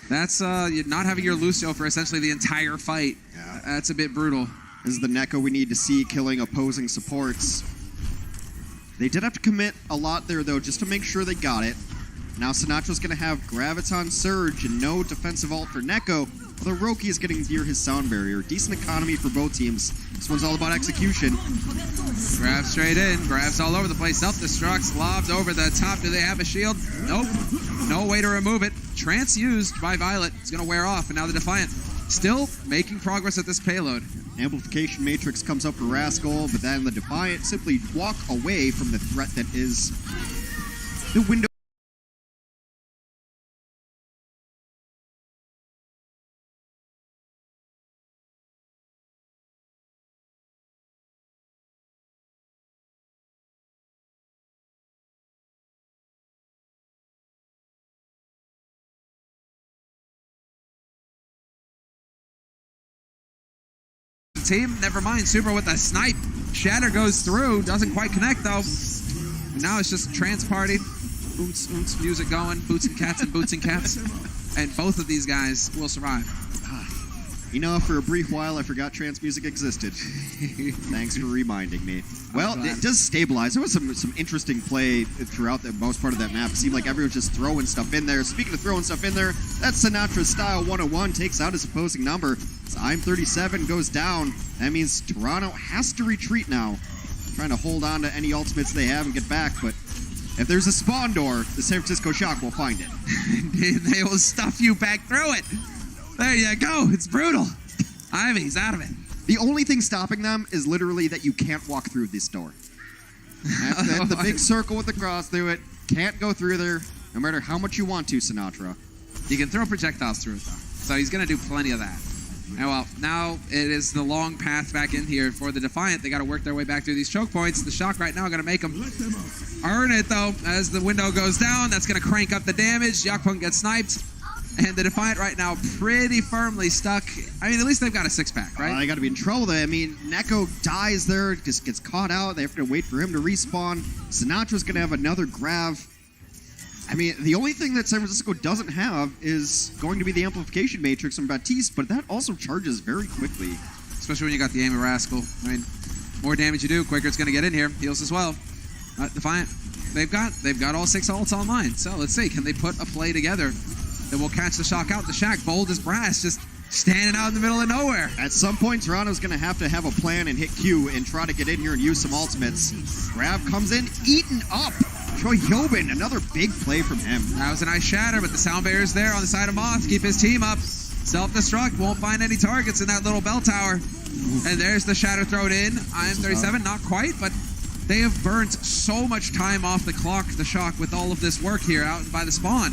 That's not having your Lucio for essentially the entire fight. Yeah. That's a bit brutal. This is the Neko we need to see killing opposing supports. They did have to commit a lot there, though, just to make sure they got it. Now Sinatra's going to have Graviton Surge and no defensive ult for Neko, although Roki is getting near his sound barrier. Decent economy for both teams. This one's all about execution. Grabs straight in, grabs all over the place, self-destructs, lobs over the top. Do they have a shield? Nope. No way to remove it. Trance used by Viol2t. It's going to wear off, and now the Defiant still making progress at this payload. Amplification Matrix comes up for Rascal, but then the Defiant simply walk away from the threat that is the window. Team, never mind. Super with a snipe. Shatter goes through. Doesn't quite connect, though. And now it's just trance party. Oonts, oonts, music going. Boots and cats and boots and cats. And both of these guys will survive. You know, for a brief while, I forgot trance music existed. Thanks for reminding me. Well, it does stabilize. There was some interesting play throughout the most part of that map. It seemed like everyone's just throwing stuff in there. Speaking of throwing stuff in there, that's Sinatra style 101. Takes out his opposing number. So I'm 37 goes down. That means Toronto has to retreat now. Trying to hold on to any ultimates they have and get back, but if there's a spawn door, the San Francisco Shock will find it. They will stuff you back through it. There you go. It's brutal. Ivy's out of it. The only thing stopping them is literally that you can't walk through this door. That's the big circle with the cross through it. Can't go through there, no matter how much you want to, Sinatra. You can throw projectiles through it, though. So he's going to do plenty of that. And well, now it is the long path back in here for the Defiant. They got to work their way back through these choke points. The Shock right now going to make them earn it, though. As the window goes down, that's going to crank up the damage. Yakpung gets sniped. And the Defiant right now pretty firmly stuck. I mean, at least they've got a six-pack, right? They got to be in trouble there. I mean, Neko dies there, just gets caught out. They have to wait for him to respawn. Sinatra's going to have another grav. I mean, the only thing that San Francisco doesn't have is going to be the amplification matrix from Baptiste, but that also charges very quickly. Especially when you got the aim of Rascal. I mean, more damage you do, quicker it's going to get in here. Heals as well. Defiant, they've got all 6 ults online. So let's see, can they put a play together that will catch the Shock out? The Shack, bold as brass, just standing out in the middle of nowhere. At some point, Toronto's going to have a plan and hit Q and try to get in here and use some ultimates. Grav comes in, eaten up. Troy Yobin, another big play from him. That was a nice shatter, but the sound barrier's there on the side of Moth. Keep his team up. Self-destruct, won't find any targets in that little bell tower. And there's the shatter thrown in. IM37, not quite, but they have burnt so much time off the clock, the Shock, with all of this work here out by the spawn.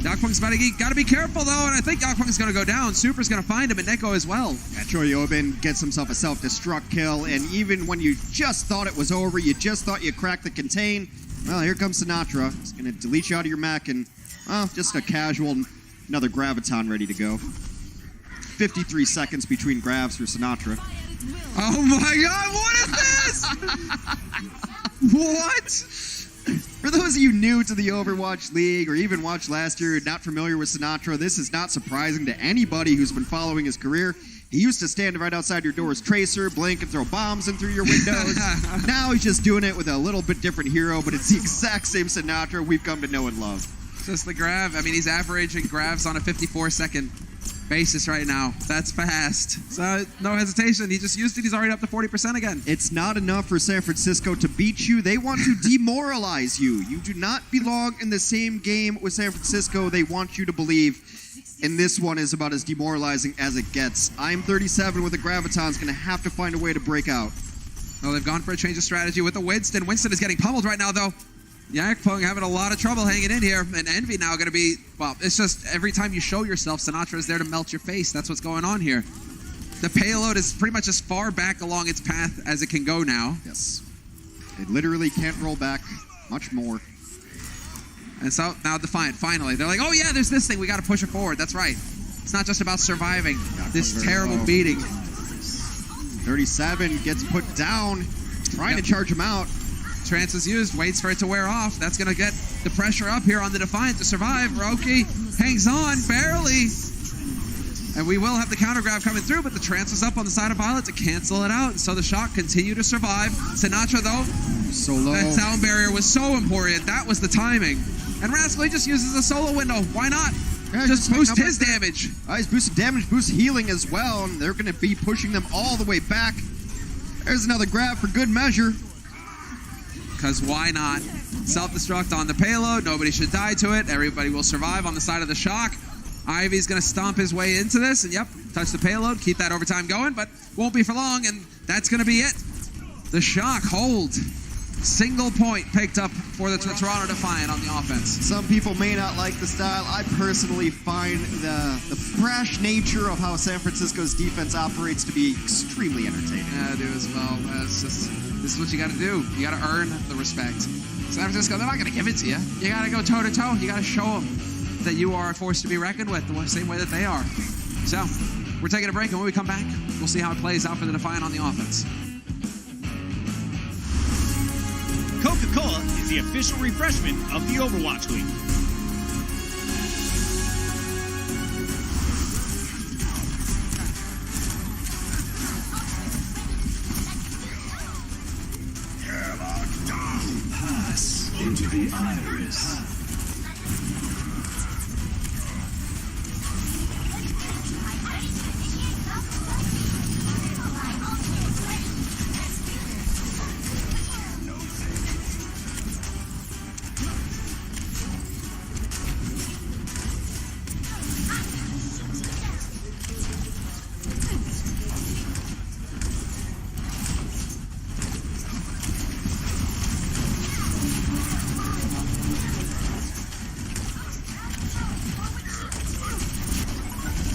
Yakpung's about to get, gotta be careful though, and I think Yakpung's gonna go down. Super's gonna find him, and Neko as well. Yeah, Troy Yobin gets himself a self-destruct kill, and even when you just thought it was over, you just thought you cracked the contain, well, here comes Sinatra. He's gonna delete you out of your mech, and, well, just a casual, another Graviton ready to go. 53 seconds between grabs for Sinatra. Oh my god, what is this? What? For those of you new to the Overwatch League, or even watched last year, not familiar with Sinatra, this is not surprising to anybody who's been following his career. He used to stand right outside your door as Tracer, blink, and throw bombs in through your windows. Now he's just doing it with a little bit different hero, but it's the exact same Sinatra we've come to know and love. Just the grav. I mean, he's averaging gravs on a 54-second basis right now. That's fast. So no hesitation. He just used it. He's already up to 40% again. It's not enough for San Francisco to beat you. They want to demoralize you. You do not belong in the same game with San Francisco. They want you to believe. And this one is about as demoralizing as it gets. IM37 with a Graviton is going to have to find a way to break out. Well, they've gone for a change of strategy with the Winston. Winston is getting pummeled right now, though. Yakpung having a lot of trouble hanging in here. And Envy now going to be, well, it's just every time you show yourself, Sinatra is there to melt your face. That's what's going on here. The payload is pretty much as far back along its path as it can go now. Yes. It literally can't roll back much more. And so now Defiant, finally. They're like, oh yeah, there's this thing. We got to push it forward. That's right. It's not just about surviving this terrible beating. 37 gets put down, trying to charge him out. Trance is used, waits for it to wear off. That's going to get the pressure up here on the Defiant to survive. Roki hangs on, barely. And we will have the counter grab coming through, but the trance is up on the side of Viol2t to cancel it out. And so the Shock continue to survive. Sinatra, though, so low. That sound barrier was so important. That was the timing. And Rascal just uses a solo window. Why not? Yeah, just boost his damage. He's boosted damage, boost healing as well, and they're going to be pushing them all the way back. There's another grab for good measure. Because why not? Self-destruct on the payload. Nobody should die to it. Everybody will survive on the side of the Shock. Ivy's going to stomp his way into this, and yep, touch the payload, keep that overtime going, but won't be for long, and that's going to be it. The Shock hold. Single point picked up for the Toronto Defiant on the offense. Some people may not like the style. I personally find the brash nature of how San Francisco's defense operates to be extremely entertaining. Yeah, I do as well. It's just, this is what you got to do. You got to earn the respect. San Francisco, they're not going to give it to you. You got to go toe-to-toe. You got to show them that you are a force to be reckoned with, the same way that they are. So, we're taking a break, and when we come back, we'll see how it plays out for the Defiant on the offense. Coca-Cola is the official refreshment of the Overwatch League. Pass into the iris.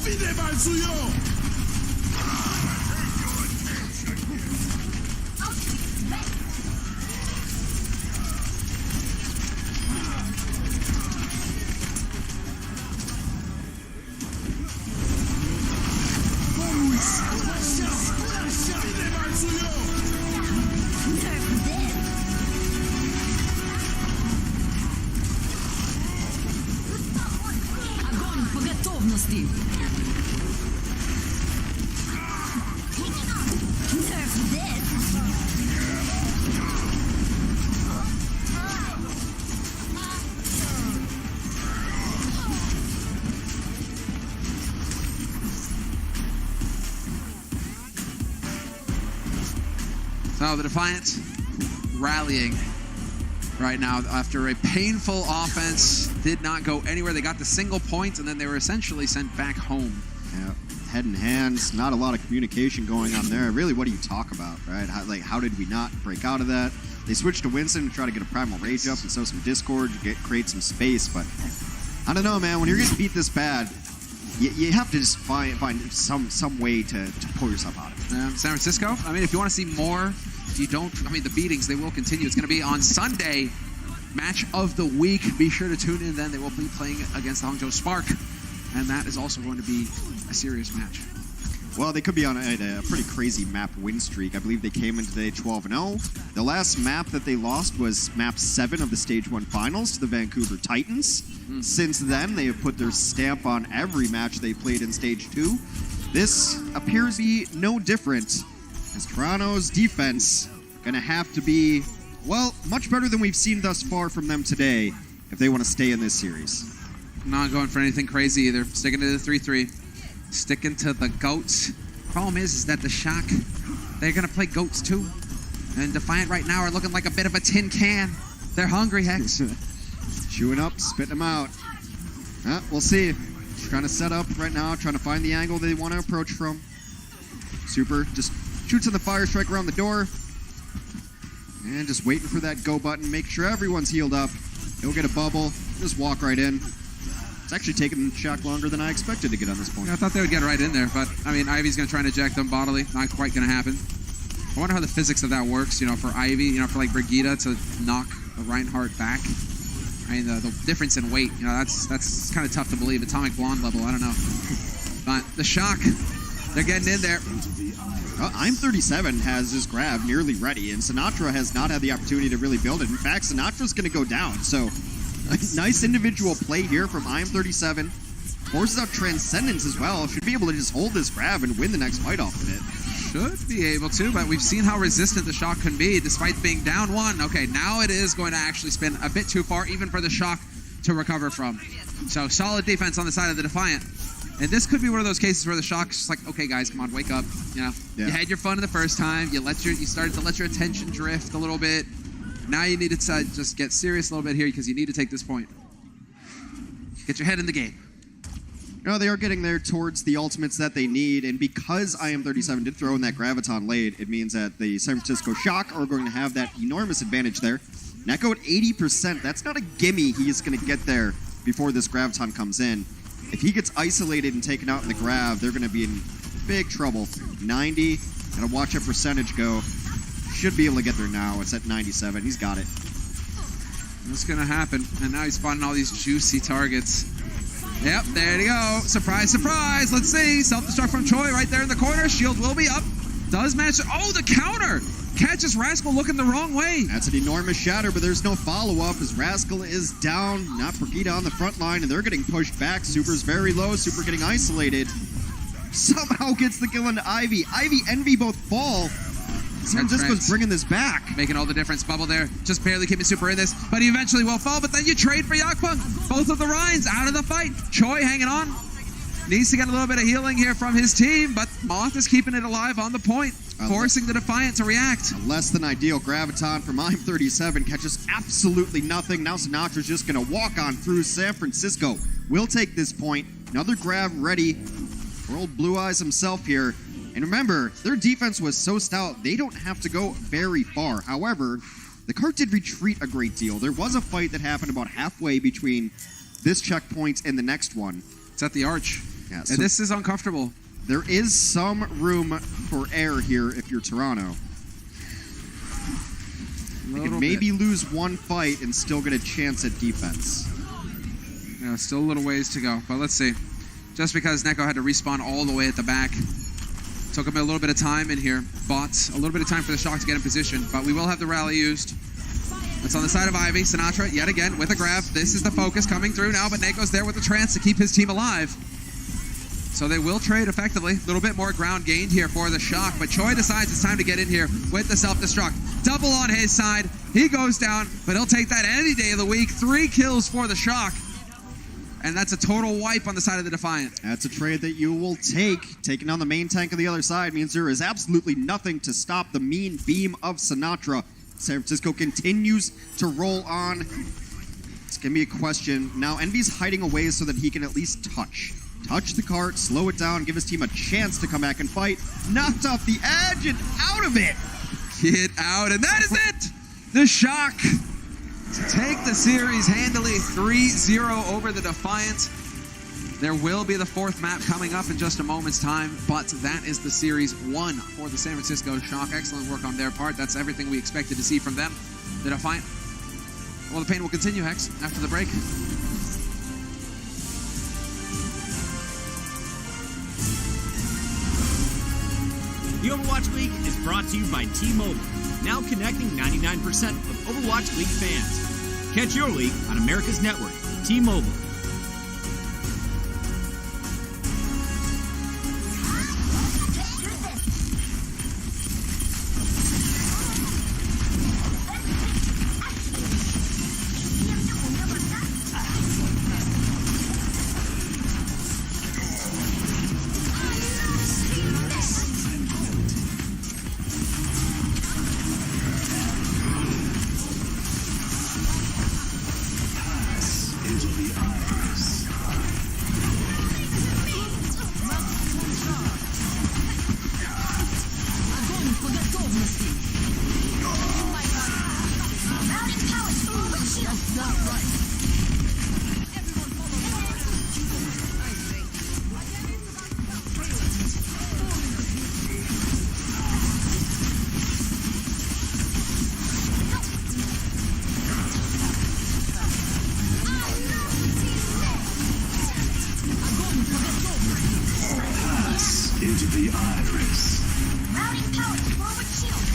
Fide mal suyo! готовності. Nerf this. So the Defiant rallying right now after a painful offense. Did not go anywhere. They got the single point and then they were essentially sent back home. Yeah, head in hands, not a lot of communication going on there. Really, what do you talk about, right? How did we not break out of that? They switched to Winston to try to get a Primal Rage up and sow some Discord to create some space, but I don't know, man. When you're getting beat this bad, you have to just find some way to pull yourself out of it. San Francisco, I mean, if you want to see more, if you don't, I mean, the beatings, they will continue. It's going to be on Sunday, match of the week. Be sure to tune in then. They will be playing against the Hangzhou Spark, and that is also going to be a serious match. Well, they could be on a pretty crazy map win streak. I believe they came in today 12-0. The last map that they lost was map 7 of the Stage 1 finals to the Vancouver Titans. Since then, they have put their stamp on every match they played in Stage 2. This appears to be no different, as Toronto's defense going to have to be, well, much better than we've seen thus far from them today if they want to stay in this series. Not going for anything crazy either. Sticking to the 3-3. Sticking to the GOATs. Problem is that the Shock, they're going to play GOATs too. And Defiant right now are looking like a bit of a tin can. They're hungry, Hex. Chewing up, spitting them out. We'll see. Trying to set up right now, trying to find the angle they want to approach from. Super just shoots in the fire strike around the door. And just waiting for that go button. Make sure everyone's healed up. He'll get a bubble. Just walk right in. It's actually taken the Shock longer than I expected to get on this point. Yeah, I thought they would get right in there, but I mean, Ivy's going to try and eject them bodily. Not quite going to happen. I wonder how the physics of that works, you know, for Ivy, you know, for like Brigitte to knock a Reinhardt back. I mean, the difference in weight, you know, that's kind of tough to believe. Atomic Blonde level, I don't know. But the Shock, they're getting in there. I'm 37 has his grab nearly ready, and Sinatra has not had the opportunity to really build it. In fact, Sinatra's going to go down, so a nice individual play here from IM37. Forces out Transcendence as well. Should be able to just hold this grab and win the next fight off of it. Should be able to, but we've seen how resistant the Shock can be despite being down 1. Okay, now it is going to actually spin a bit too far, even for the Shock to recover from. So solid defense on the side of the Defiant. And this could be one of those cases where the Shock's just like, okay, guys, come on, wake up. You know, You had your fun the first time. You started to let your attention drift a little bit. Now you need to just get serious a little bit here because you need to take this point. Get your head in the game. No, they are getting there towards the ultimates that they need, and because IM37 did throw in that Graviton late, it means that the San Francisco Shock are going to have that enormous advantage there. Neko at 80%, that's not a gimme he is going to get there before this Graviton comes in. If he gets isolated and taken out in the grab, they're going to be in big trouble. 90, gotta watch that percentage go. Should be able to get there now. It's at 97. He's got it. What's going to happen? And now he's spotting all these juicy targets. Yep, there you go. Surprise, surprise. Let's see. Self-destruct from Choi right there in the corner. Shield will be up. Does match. Oh, the counter. Catches Rascal looking the wrong way. That's an enormous shatter, but there's no follow-up as Rascal is down. Not Brigitte on the front line, and they're getting pushed back. Super's very low. Super getting isolated. Somehow gets the kill into Ivy. Ivy, Envy both fall. San Francisco's bringing this back. Making all the difference. Bubble there. Just barely keeping Super in this, but he eventually will fall. But then you trade for Yakpung. Both of the Ryans out of the fight. Choi hanging on. Needs to get a little bit of healing here from his team, but Moth is keeping it alive on the point, forcing the Defiant to react. A less than ideal Graviton from IM37 catches absolutely nothing. Now Sinatra's just going to walk on through. San Francisco will take this point. Another grab ready for old Blue Eyes himself here. And remember, their defense was so stout, they don't have to go very far. However, the cart did retreat a great deal. There was a fight that happened about halfway between this checkpoint and the next one. It's at the arch. Yeah, and this is uncomfortable. There is some room for error here if you're Toronto. You can maybe lose one fight and still get a chance at defense. Yeah, still a little ways to go, but let's see. Just because Neko had to respawn all the way at the back, took him a little bit of time in here. Bought a little bit of time for the Shock to get in position, but we will have the rally used. It's on the side of Ivy. Sinatra, yet again, with a grab. This is the focus coming through now, but Neko's there with the trance to keep his team alive. So they will trade effectively. A little bit more ground gained here for the Shock, but Choi decides it's time to get in here with the self-destruct. Double on his side. He goes down, but he'll take that any day of the week. 3 kills for the Shock. And that's a total wipe on the side of the Defiant. That's a trade that you will take. Taking on the main tank on the other side means there is absolutely nothing to stop the mean beam of Sinatra. San Francisco continues to roll on. It's going to be a question. Now, Envy's hiding away so that he can at least touch the cart, slow it down, give his team a chance to come back and fight. Knocked off the edge and out of it. Get out, and that is it! The Shock to take the series handily 3-0 over the Defiant. There will be the 4th map coming up in just a moment's time, but that is the series 1 for the San Francisco Shock. Excellent work on their part. That's everything we expected to see from them. The Defiant. Well, the pain will continue, Hex, after the break. The Overwatch League is brought to you by T-Mobile, now connecting 99% of Overwatch League fans. Catch your league on America's network, T-Mobile. Into the iris. Огонь по готовности. That's not right. Into the iris. Routing power to forward shield.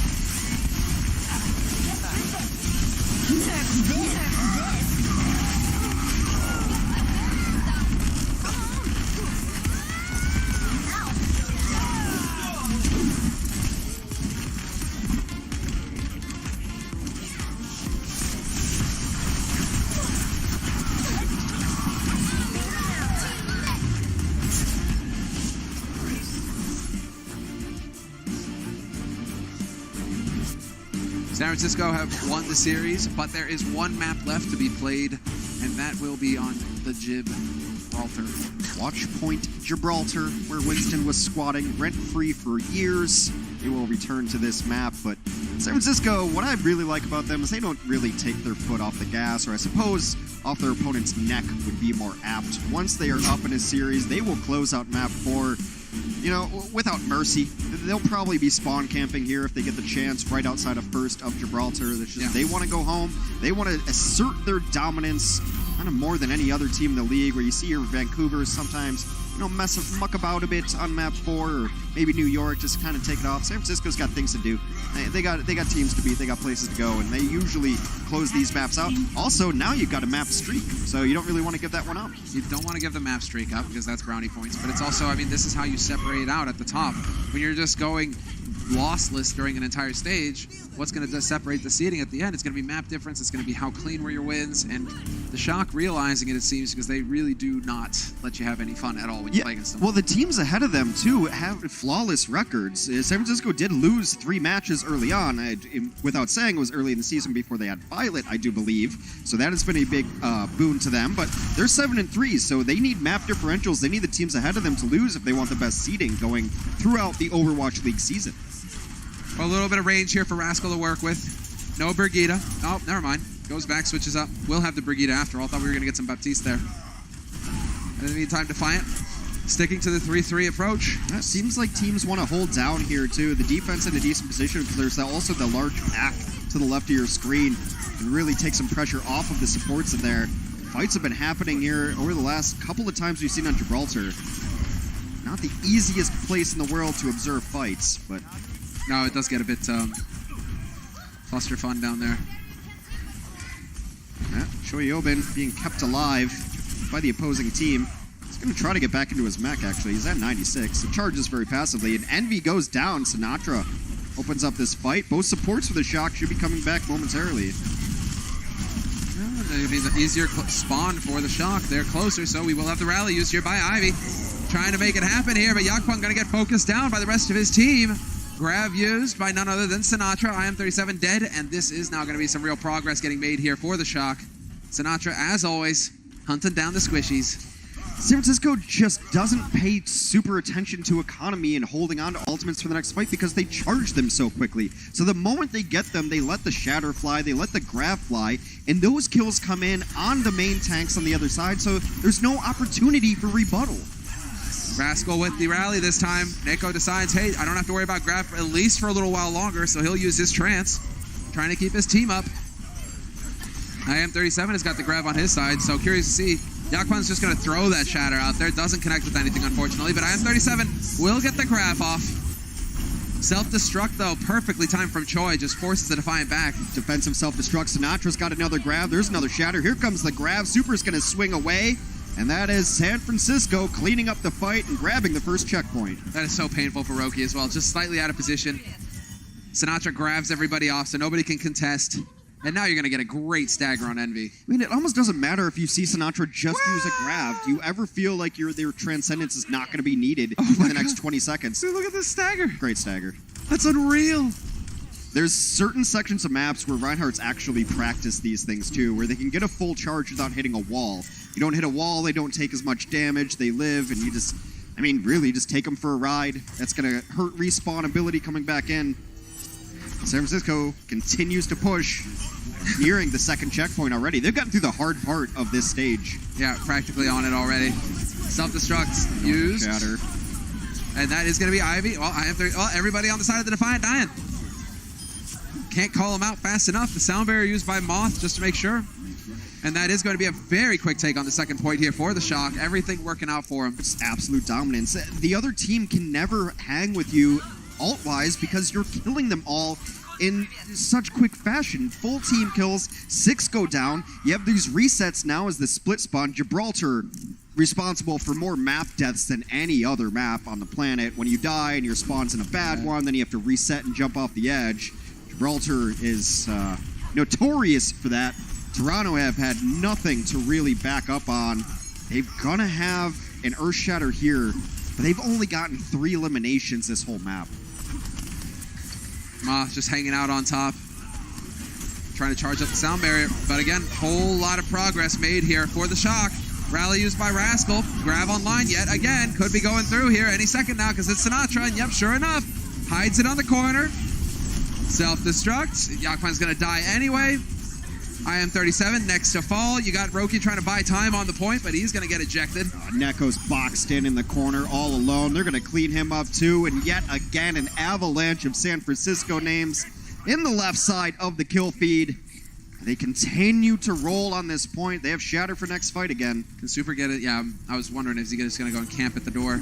San Francisco have won the series, but there is 1 map left to be played, and that will be on the Gibraltar. Watch Point Gibraltar, where Winston was squatting rent-free for years. They will return to this map, but San Francisco, what I really like about them is they don't really take their foot off the gas, or I suppose off their opponent's neck would be more apt. Once they are up in a series, they will close out map 4, you know, without mercy. They'll probably be spawn camping here if they get the chance right outside of first of Gibraltar. They want to go home. They want to assert their dominance kind of more than any other team in the league, where you see your Vancouvers sometimes, you know, muck about a bit on map 4, or maybe New York just kind of take it off. San Francisco's got things to do. They got teams to beat. They got places to go, and they usually close these maps out. Also, now you've got a map streak, so you don't really want to give that one up. You don't want to give the map streak up because that's brownie points, but it's also, I mean, this is how you separate out at the top. When you're just going lossless during an entire stage, what's going to separate the seeding at the end? It's going to be map difference. It's going to be how clean were your wins, and the Shock realizing it seems, because they really do not let you have any fun at all when you play against them. Well, the teams ahead of them, too, have flawless records. San Francisco did lose 3 matches early on. Without saying, it was early in the season before they had Viol2t, I do believe. So that has been a big boon to them. But they're 7-3, so they need map differentials. They need the teams ahead of them to lose if they want the best seeding going throughout the Overwatch League season. Well, a little bit of range here for Rascal to work with. No Brigida. Oh, never mind. Goes back, switches up. We'll have the Brigida after all. Thought we were going to get some Baptiste there. In the meantime, Defiant sticking to the 3-3 approach. It seems like teams want to hold down here, too. The defense in a decent position, because there's also the large pack to the left of your screen, and really take some pressure off of the supports in there. Fights have been happening here over the last couple of times we've seen on Gibraltar. Not the easiest place in the world to observe fights, but... No, it does get a bit cluster fun down there. Choi Yobin being kept alive by the opposing team. He's going to try to get back into his mech, actually. He's at 96. It charges very passively, and Envy goes down. Sinatra opens up this fight. Both supports for the Shock should be coming back momentarily. It means an easier spawn for the Shock. They're closer, so we will have the rally used here by Ivy. Trying to make it happen here, but Yakpong going to get focused down by the rest of his team. Grab used by none other than Sinatra. IM37 dead, and this is now going to be some real progress getting made here for the Shock. Sinatra, as always, hunting down the squishies. San Francisco just doesn't pay super attention to economy and holding on to ultimates for the next fight because they charge them so quickly. So the moment they get them, they let the shatter fly, they let the grab fly, and those kills come in on the main tanks on the other side, so there's no opportunity for rebuttal. Rascal with the rally this time. Neko decides, hey, I don't have to worry about grab at least for a little while longer, so he'll use his trance, trying to keep his team up. IM37 has got the grab on his side, so curious to see. Yakpong's just going to throw that shatter out there. Doesn't connect with anything, unfortunately, but IM37 will get the grab off. Self-destruct, though, perfectly timed from Choi. Just forces the Defiant back. Defensive self-destruct. Sinatra's got another grab. There's another shatter. Here comes the grab. Super's going to swing away. And that is San Francisco cleaning up the fight and grabbing the first checkpoint. That is so painful for Roki as well. Just slightly out of position. Sinatra grabs everybody off so nobody can contest. And now you're going to get a great stagger on Envy. I mean, it almost doesn't matter if you see Sinatra just use a grab. Do you ever feel like their transcendence is not going to be needed in the next 20 seconds? Dude, look at this stagger. Great stagger. That's unreal. There's certain sections of maps where Reinhardt's actually practiced these things too, where they can get a full charge without hitting a wall. You don't hit a wall, they don't take as much damage, they live, and you just, I mean, really, just take them for a ride. That's going to hurt respawn ability coming back in. San Francisco continues to push, nearing the second checkpoint already. They've gotten through the hard part of this stage. Yeah, practically on it already. Self-destruct used. Shatter. And that is going to be Ivy. Well, everybody on the side of the Defiant dying. Can't call him out fast enough. The sound barrier used by Moth just to make sure. And that is going to be a very quick take on the second point here for the Shock. Everything working out for him. It's absolute dominance. The other team can never hang with you ult-wise because you're killing them all in such quick fashion. Full team kills, 6 go down. You have these resets now as the split spawn. Gibraltar responsible for more map deaths than any other map on the planet. When you die and your spawn's in a bad one, then you have to reset and jump off the edge. Gibraltar is notorious for that. Toronto have had nothing to really back up on. They're gonna have an Earth Shatter here, but they've only gotten 3 eliminations this whole map. Moth just hanging out on top. Trying to charge up the sound barrier. But again, whole lot of progress made here for the Shock. Rally used by Rascal. Grab online yet again. Could be going through here any second now because it's Sinatra. And yep, sure enough, hides it on the corner. Self-destruct. Yakpong's going to die anyway. IM37 next to fall. You got Roki trying to buy time on the point, but he's going to get ejected. Neko's boxed in the corner all alone. They're going to clean him up too. And yet again, an avalanche of San Francisco names in the left side of the kill feed. They continue to roll on this point. They have Shatter for next fight again. Can Super get it? Yeah, I was wondering if he's just going to go and camp at the door.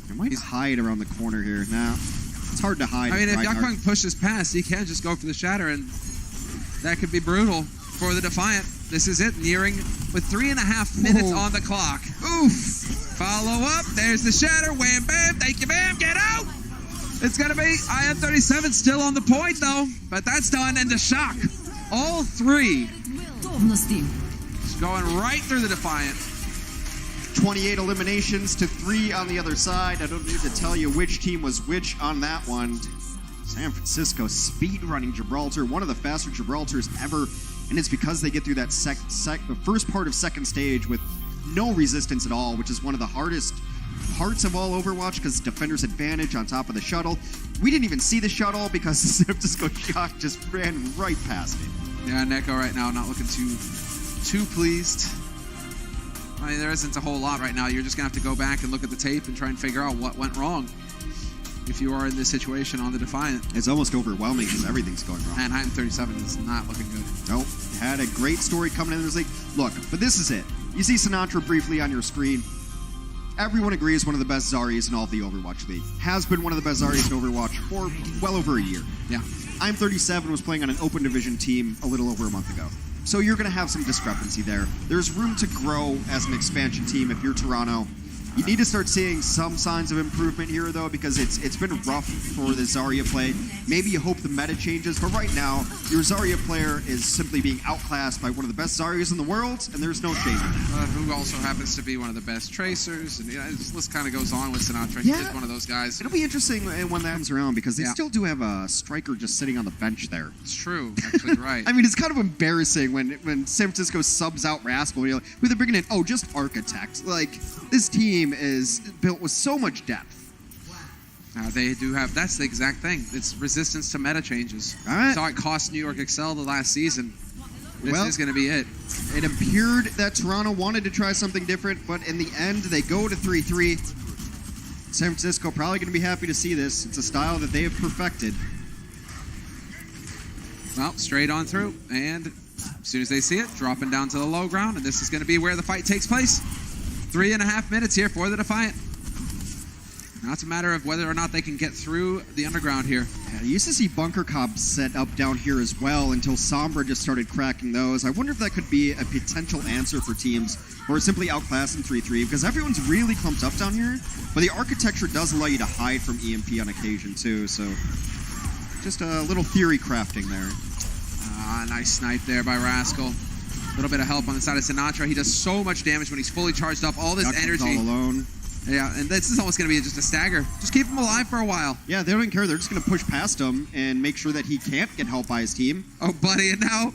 He might hide around the corner here. Now, it's hard to hide. I mean, if Yakpong pushes past, he can just go for the Shatter, and that could be brutal for the Defiant. This is it, nearing with 3.5 minutes on the clock. Oof! Follow up, there's the Shatter, wham bam, thank you ma'am, get out! It's gonna be IM37 still on the point though, but that's done, and the Shock, all 3, going right through the Defiant. 28 eliminations to 3 on the other side. I don't need to tell you which team was which on that one. San Francisco speed running Gibraltar, one of the faster Gibraltars ever. And it's because they get through that the first part of second stage with no resistance at all, which is one of the hardest parts of all Overwatch because defender's advantage on top of the shuttle. We didn't even see the shuttle because the San Francisco Shock just ran right past it. Yeah, Neko right now not looking too pleased. I mean, there isn't a whole lot right now. You're just going to have to go back and look at the tape and try and figure out what went wrong if you are in this situation on the Defiant. It's almost overwhelming because everything's going wrong. And IM37 is not looking good. Nope. Had a great story coming in. It was like, look, but this is it. You see Sinatra briefly on your screen. Everyone agrees one of the best Zaryas in all of the Overwatch League. Has been one of the best Zaryas in Overwatch for well over a year. Yeah. IM37 was playing on an open division team a little over a month ago. So you're going to have some discrepancy there. There's room to grow as an expansion team if you're Toronto. You need to start seeing some signs of improvement here, though, because it's been rough for the Zarya play. Maybe you hope the meta changes, but right now, your Zarya player is simply being outclassed by one of the best Zaryas in the world, and there's no shame in it. Who also happens to be one of the best tracers, and this list kind of goes on with Sinatraa. He is one of those guys. It'll be interesting when that comes around, because they Yeah. still do have a striker just sitting on the bench there. It's true, actually, you're right. I mean, it's kind of embarrassing when San Francisco subs out Rascal. And you're like, who they're bringing in? Oh, just Architect. Like, this team is built with so much depth. They do have, that's the exact thing. It's resistance to meta changes. All right. Saw it cost New York Excel the last season. This Well, is going to be it. It appeared that Toronto wanted to try something different, but in the end, they go to 3-3. San Francisco probably going to be happy to see this. It's a style that they have perfected. Well, straight on through, and as soon as they see it, dropping down to the low ground, and this is going to be where the fight takes place. 3.5 minutes here for the Defiant. Now it's a matter of whether or not they can get through the underground here. Yeah, I used to see bunker cops set up down here as well until Sombra just started cracking those. I wonder if that could be a potential answer for teams who are simply outclassed in 3-3, because everyone's really clumped up down here, but the architecture does allow you to hide from EMP on occasion too, so just a little theory crafting there. Nice snipe there by Rascal. A little bit of help on the side of Sinatraa. He does so much damage when he's fully charged up. All this Duck energy. all alone. Yeah, and this is almost going to be just a stagger. Just keep him alive for a while. Yeah, they don't even care. They're just going to push past him and make sure that he can't get help by his team. Oh, buddy, and now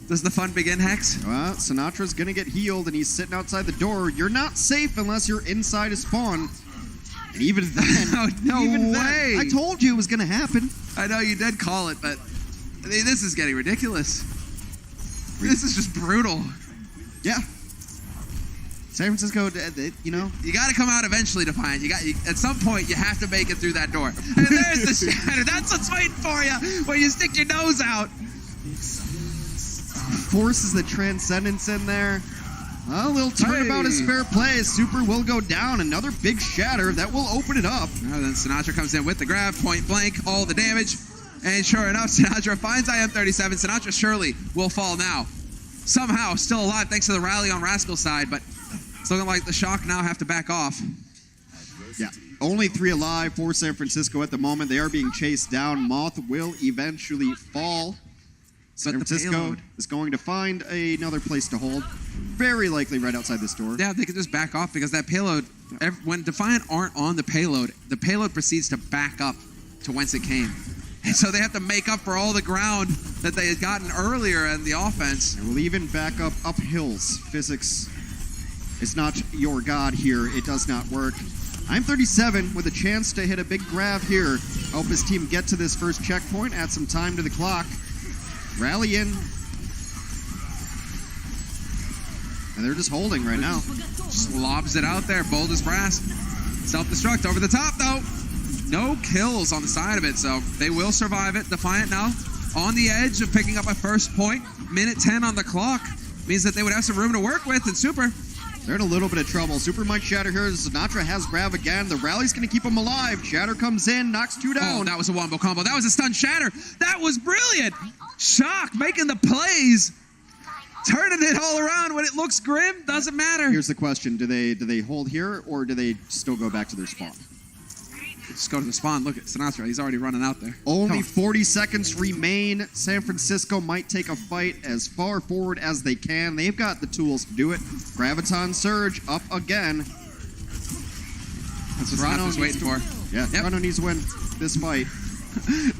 does the fun begin, Hex? Well, Sinatra's going to get healed, and he's sitting outside the door. You're not safe unless you're inside a spawn. And even then, no even way. Then, I told you it was going to happen. I know you did call it, but I mean, this is getting ridiculous. This is just brutal. Yeah. San Francisco, you know. You got to come out eventually, Defiant. At some point, you have to make it through that door. And there's the shatter. That's what's waiting for you when you stick your nose out. Forces the transcendence in there. A little turnabout is fair play. Super will go down. Another big shatter that will open it up. Now then Sinatraa comes in with the grab, point blank, all the damage. And sure enough, Sinatraa finds IM-37. Sinatraa surely will fall now. Somehow, still alive thanks to the rally on Rascal's side, but it's looking like the Shock now have to back off. Yeah, only 3 alive for San Francisco at the moment. They are being chased down. Moth will eventually fall. San Francisco is going to find another place to hold. Very likely right outside this door. Yeah, they can just back off because that payload, when Defiant aren't on the payload proceeds to back up to whence it came. And so they have to make up for all the ground that they had gotten earlier in the offense. And we'll even back up hills. Physics is not your god here. It does not work. I'm 37 with a chance to hit a big grab here. Help his team get to this first checkpoint, add some time to the clock. Rally in. And they're just holding right now. Just lobs it out there, bold as brass. Self-destruct over the top though. No kills on the side of it, so they will survive it. Defiant now on the edge of picking up a first point. Minute 10 on the clock. Means that they would have some room to work with, and Super. They're in a little bit of trouble. Super might shatter here. Sinatraa has grab again. The rally's going to keep him alive. Shatter comes in, knocks 2 down. Oh, that was a wombo combo. That was a stun shatter. That was brilliant. Shock making the plays. Turning it all around when it looks grim. Doesn't matter. Here's the question. Do they hold here, or do they still go back to their spawn? Just go to the spawn. Look at Sinatraa. He's already running out there. Only 40 seconds remain. San Francisco might take a fight as far forward as they can. They've got the tools to do it. Graviton Surge up again. That's what Sinatraa's waiting for. Yeah, Toronto needs to win this fight.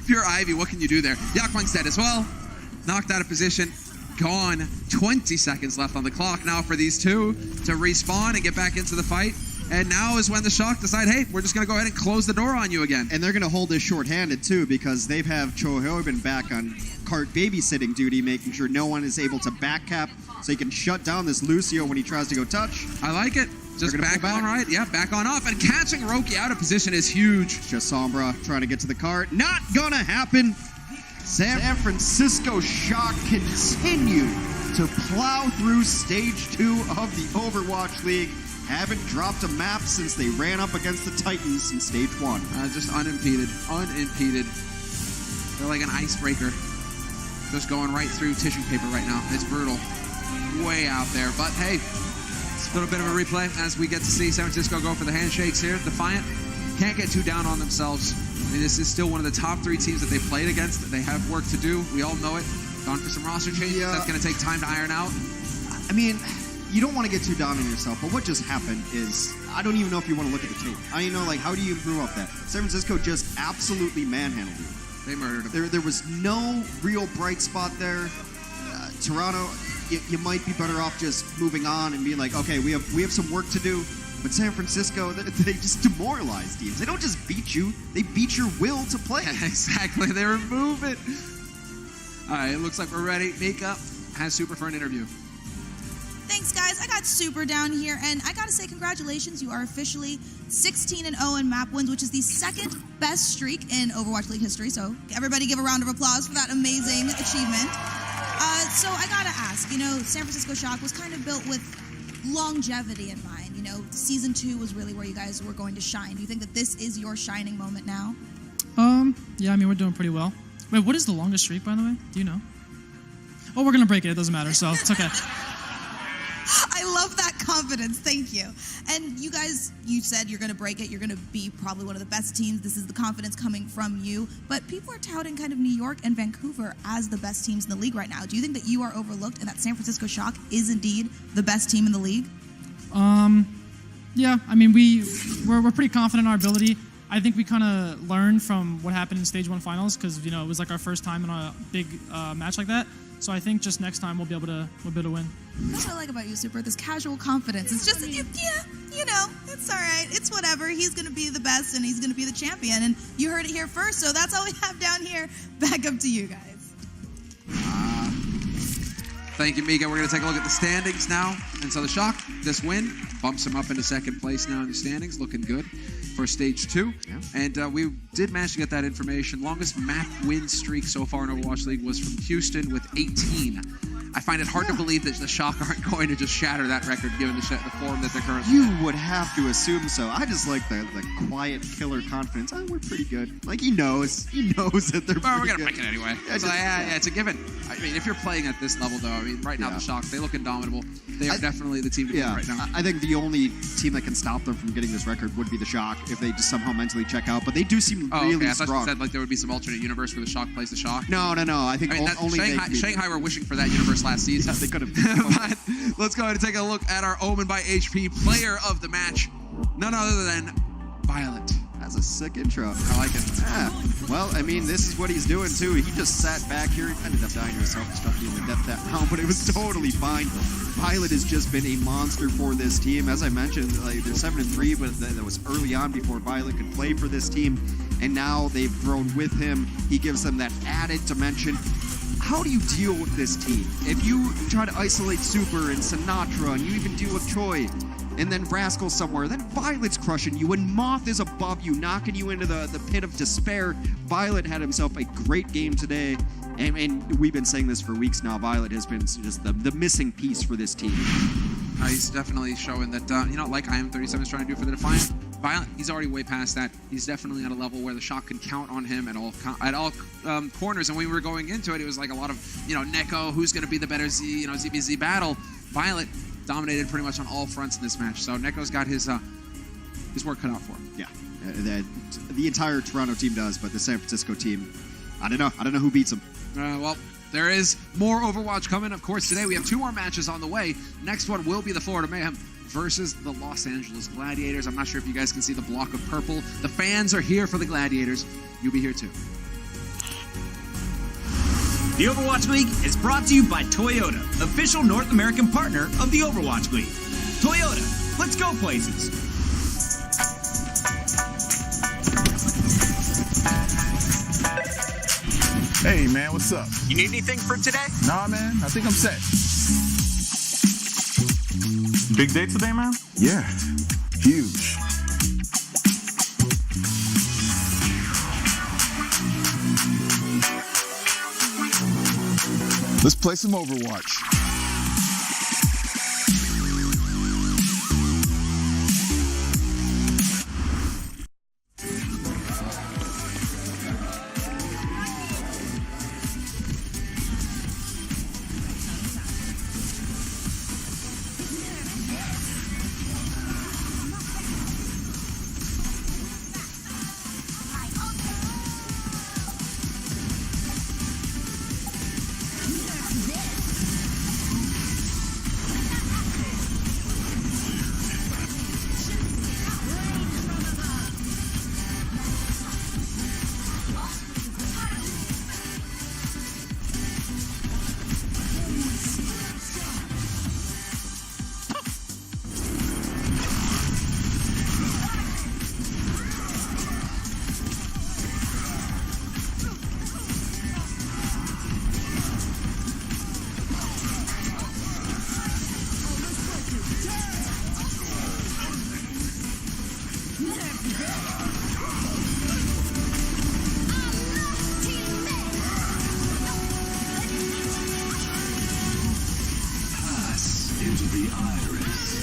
Pure Ivy, what can you do there? Yakwang's dead as well. Knocked out of position. Gone. 20 seconds left on the clock now for these two to respawn and get back into the fight. And now is when the Shock decide, hey, we're just going to go ahead and close the door on you again. And they're going to hold this short-handed, too, because they have Chohyobin back on cart babysitting duty, making sure no one is able to back cap so he can shut down this Lucio when he tries to go touch. I like it. Just back on right. Yeah, back on off. And catching Roki out of position is huge. Just Sombra trying to get to the cart. Not going to happen. San Francisco Shock continue to plow through Stage 2 of the Overwatch League. Haven't dropped a map since they ran up against the Titans in Stage 1. Just unimpeded. Unimpeded. They're like an icebreaker. Just going right through tissue paper right now. It's brutal. Way out there. But hey, Little bit of a replay as we get to see San Francisco go for the handshakes here. Defiant can't get too down on themselves. I mean, this is still one of the top 3 teams that they played against. They have work to do. We all know it. Gone for some roster changes. Yeah. That's going to take time to iron out. I mean, you don't want to get too down on yourself, but what just happened is, I don't even know if you want to look at the tape. I don't even know, like, how do you improve off that? San Francisco just absolutely manhandled you. They murdered him. There was no real bright spot there. Toronto, you might be better off just moving on and being like, okay, we have some work to do. But San Francisco, they just demoralize teams. They don't just beat you; they beat your will to play. Exactly. They remove it. All right, it looks like we're ready. Mika has Super for an interview. Thanks, guys. I got Super down here, and I gotta say congratulations. You are officially 16-0 in map wins, which is the 2nd best streak in Overwatch League history. So everybody give a round of applause for that amazing achievement. So I gotta ask, San Francisco Shock was kind of built with longevity in mind. Season 2 was really where you guys were going to shine. Do you think that this is your shining moment now? Yeah, I mean, we're doing pretty well. Wait, what is the longest streak, by the way? Do you know? Oh, we're gonna break it. It doesn't matter, so it's okay. I love that confidence. Thank you. And you guys, you said you're going to break it. You're going to be probably one of the best teams. This is the confidence coming from you. But people are touting kind of New York and Vancouver as the best teams in the league right now. Do you think that you are overlooked and that San Francisco Shock is indeed the best team in the league? Yeah, I mean, we're pretty confident in our ability. I think we kind of learned from what happened in Stage 1 finals because, it was like our first time in a big match like that. So I think just next time we'll be able to win. That's what I like about you, Super. This casual confidence. It's just, it's all right. It's whatever. He's going to be the best and he's going to be the champion. And you heard it here first, so that's all we have down here. Back up to you guys. Thank you, Mika. We're going to take a look at the standings now. And so the Shock, this win, bumps him up into 2nd place now in the standings. Looking good for Stage 2. Yeah. And we did manage to get that information. Longest map win streak so far in Overwatch League was from Houston with 18. I find it hard to believe that the Shock aren't going to just shatter that record given the form that they're currently in. You would have to assume so. I just like the quiet killer confidence. Oh, we're pretty good. Like, he knows that they're Well, we're pretty going to good. break it anyway. It's a given. I mean, if you're playing at this level, though, right now the Shock, they look indomitable. They are definitely the team to beat right now. I think the only team that can stop them from getting this record would be the Shock if they just somehow mentally check out. But they do seem really I thought strong. you said like there would be some alternate universe where the Shock plays the Shock. No. I think only Shanghai were wishing for that universe last season. They could have. But let's go ahead and take a look at our Omen by HP player of the match. None other than Viol2t. That's a sick intro. I like it. Yeah. Well, I mean, this is what he's doing, too. He just sat back here. He ended up dying to a self-destruct in the depth that round, but it was totally fine. Viol2t has just been a monster for this team. As I mentioned, they're 7-3, but that was early on before Viol2t could play for this team. And now they've grown with him. He gives them that added dimension. How do you deal with this team? If you try to isolate Super and Sinatra, and you even deal with Choi, and then Rascal somewhere, then Viol2t's crushing you, and Moth is above you, knocking you into the pit of despair. Viol2t had himself a great game today, and we've been saying this for weeks now. Viol2t has been just the missing piece for this team. He's definitely showing that, like IM37 is trying to do for the Defiant. Viol2t, he's already way past that. He's definitely at a level where the Shock can count on him at all corners. And when we were going into it, it was like a lot of, Neko, who's going to be the better ZBZ battle. Viol2t dominated pretty much on all fronts in this match. So Neko's got his work cut out for him. Yeah, the entire Toronto team does, but the San Francisco team, I don't know who beats them. Well, there is more Overwatch coming. Of course, today we have 2 more matches on the way. Next one will be the Florida Mayhem versus the Los Angeles Gladiators. I'm not sure if you guys can see the block of purple. The fans are here for the Gladiators. You'll be here too. The Overwatch League is brought to you by Toyota, official North American partner of the Overwatch League. Toyota, let's go places. Hey, man, what's up? You need anything for today? Nah, man, I think I'm set. Big day today, man? Yeah, huge. Let's play some Overwatch. Pass into the iris.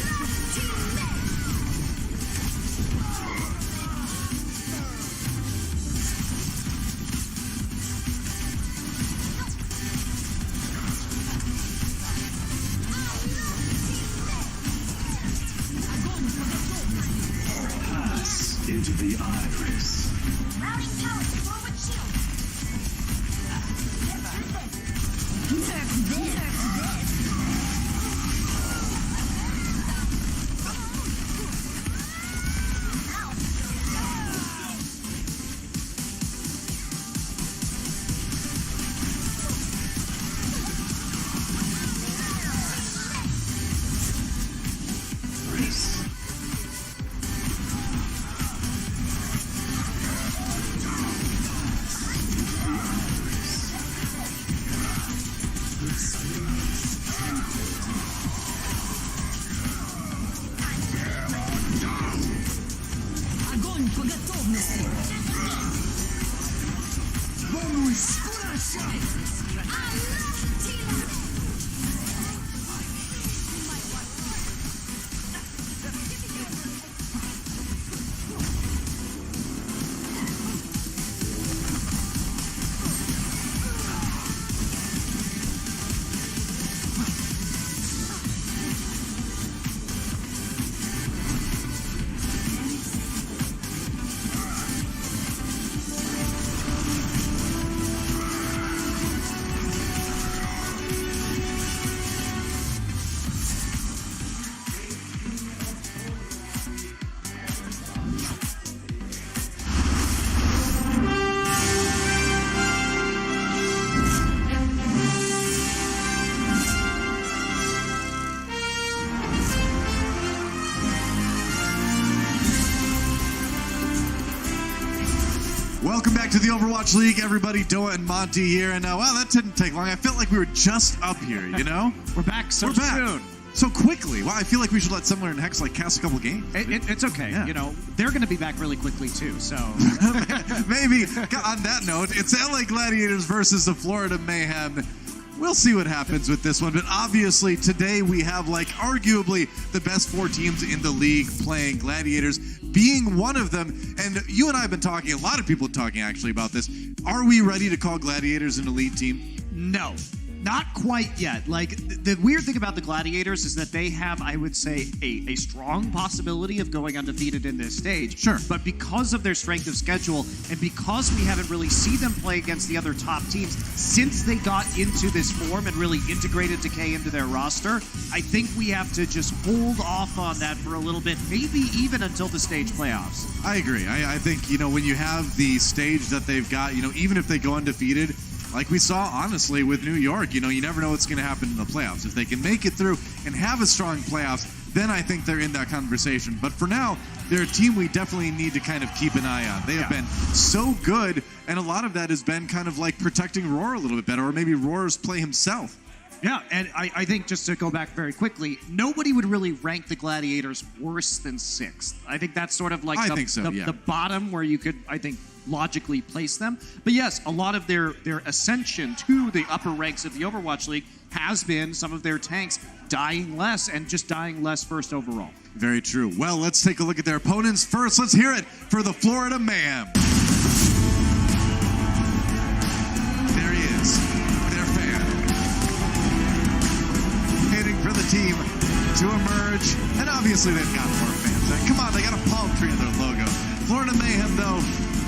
Pass into the iris. Routing power to forward shield. Огонь по готовности. Бонус. Welcome back to the Overwatch League, everybody. Doa and Monty here, and wow, that didn't take long. I felt like we were just up here, you know? We're back so We're back. soon. So quickly. Wow, I feel like we should let Summer and Hex like cast a couple games. It's okay. Yeah. You know, they're going to be back really quickly too. So Maybe on that note, it's LA Gladiators versus the Florida Mayhem. We'll see what happens with this one, but obviously today we have like arguably the best 4 teams in the league playing Gladiators, being one of them. And you and I have been talking, a lot of people talking actually about this. Are we ready to call Gladiators an elite team? no, not quite yet. Like the weird thing about the Gladiators is that they have, I would say, a strong possibility of going undefeated in this stage. Sure. But because of their strength of schedule and because we haven't really seen them play against the other top teams since they got into this form and really integrated Decay into their roster, I think we have to just hold off on that for a little bit, maybe even until the stage playoffs. I agree. I think, you know, when you have the stage that they've got, you know, even if they go undefeated, like we saw, honestly, with New York, you know, you never know what's going to happen in the playoffs. If they can make it through and have a strong playoffs, then I think they're in that conversation. But for now, they're a team we definitely need to kind of keep an eye on. They have been so good, and a lot of that has been kind of like protecting Roar a little bit better, or maybe Roar's play himself. Yeah, and I think just to go back very quickly, nobody would really rank the Gladiators worse than 6th. I think that's sort of like the bottom where you could, I think, logically place them. But yes, a lot of their ascension to the upper ranks of the Overwatch League has been some of their tanks dying less and just dying less first overall. Very true. Well, let's take a look at their opponents first. Let's hear it for the Florida Mayhem. There he is, their fan. Hitting for the team to emerge. And obviously they've got more fans. Come on, they got a palm tree in their logo. Florida Mayhem, though,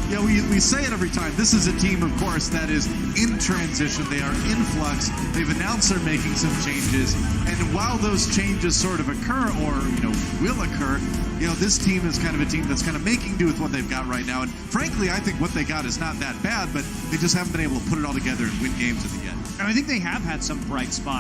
yeah, we say it every time. This is a team, of course, that is in transition. They are in flux. They've announced they're making some changes. And while those changes sort of occur or, you know, will occur, you know, this team is kind of a team that's kind of making do with what they've got right now. And frankly, I think what they got is not that bad, but they just haven't been able to put it all together and win games at the end. And I think they have had some bright spots.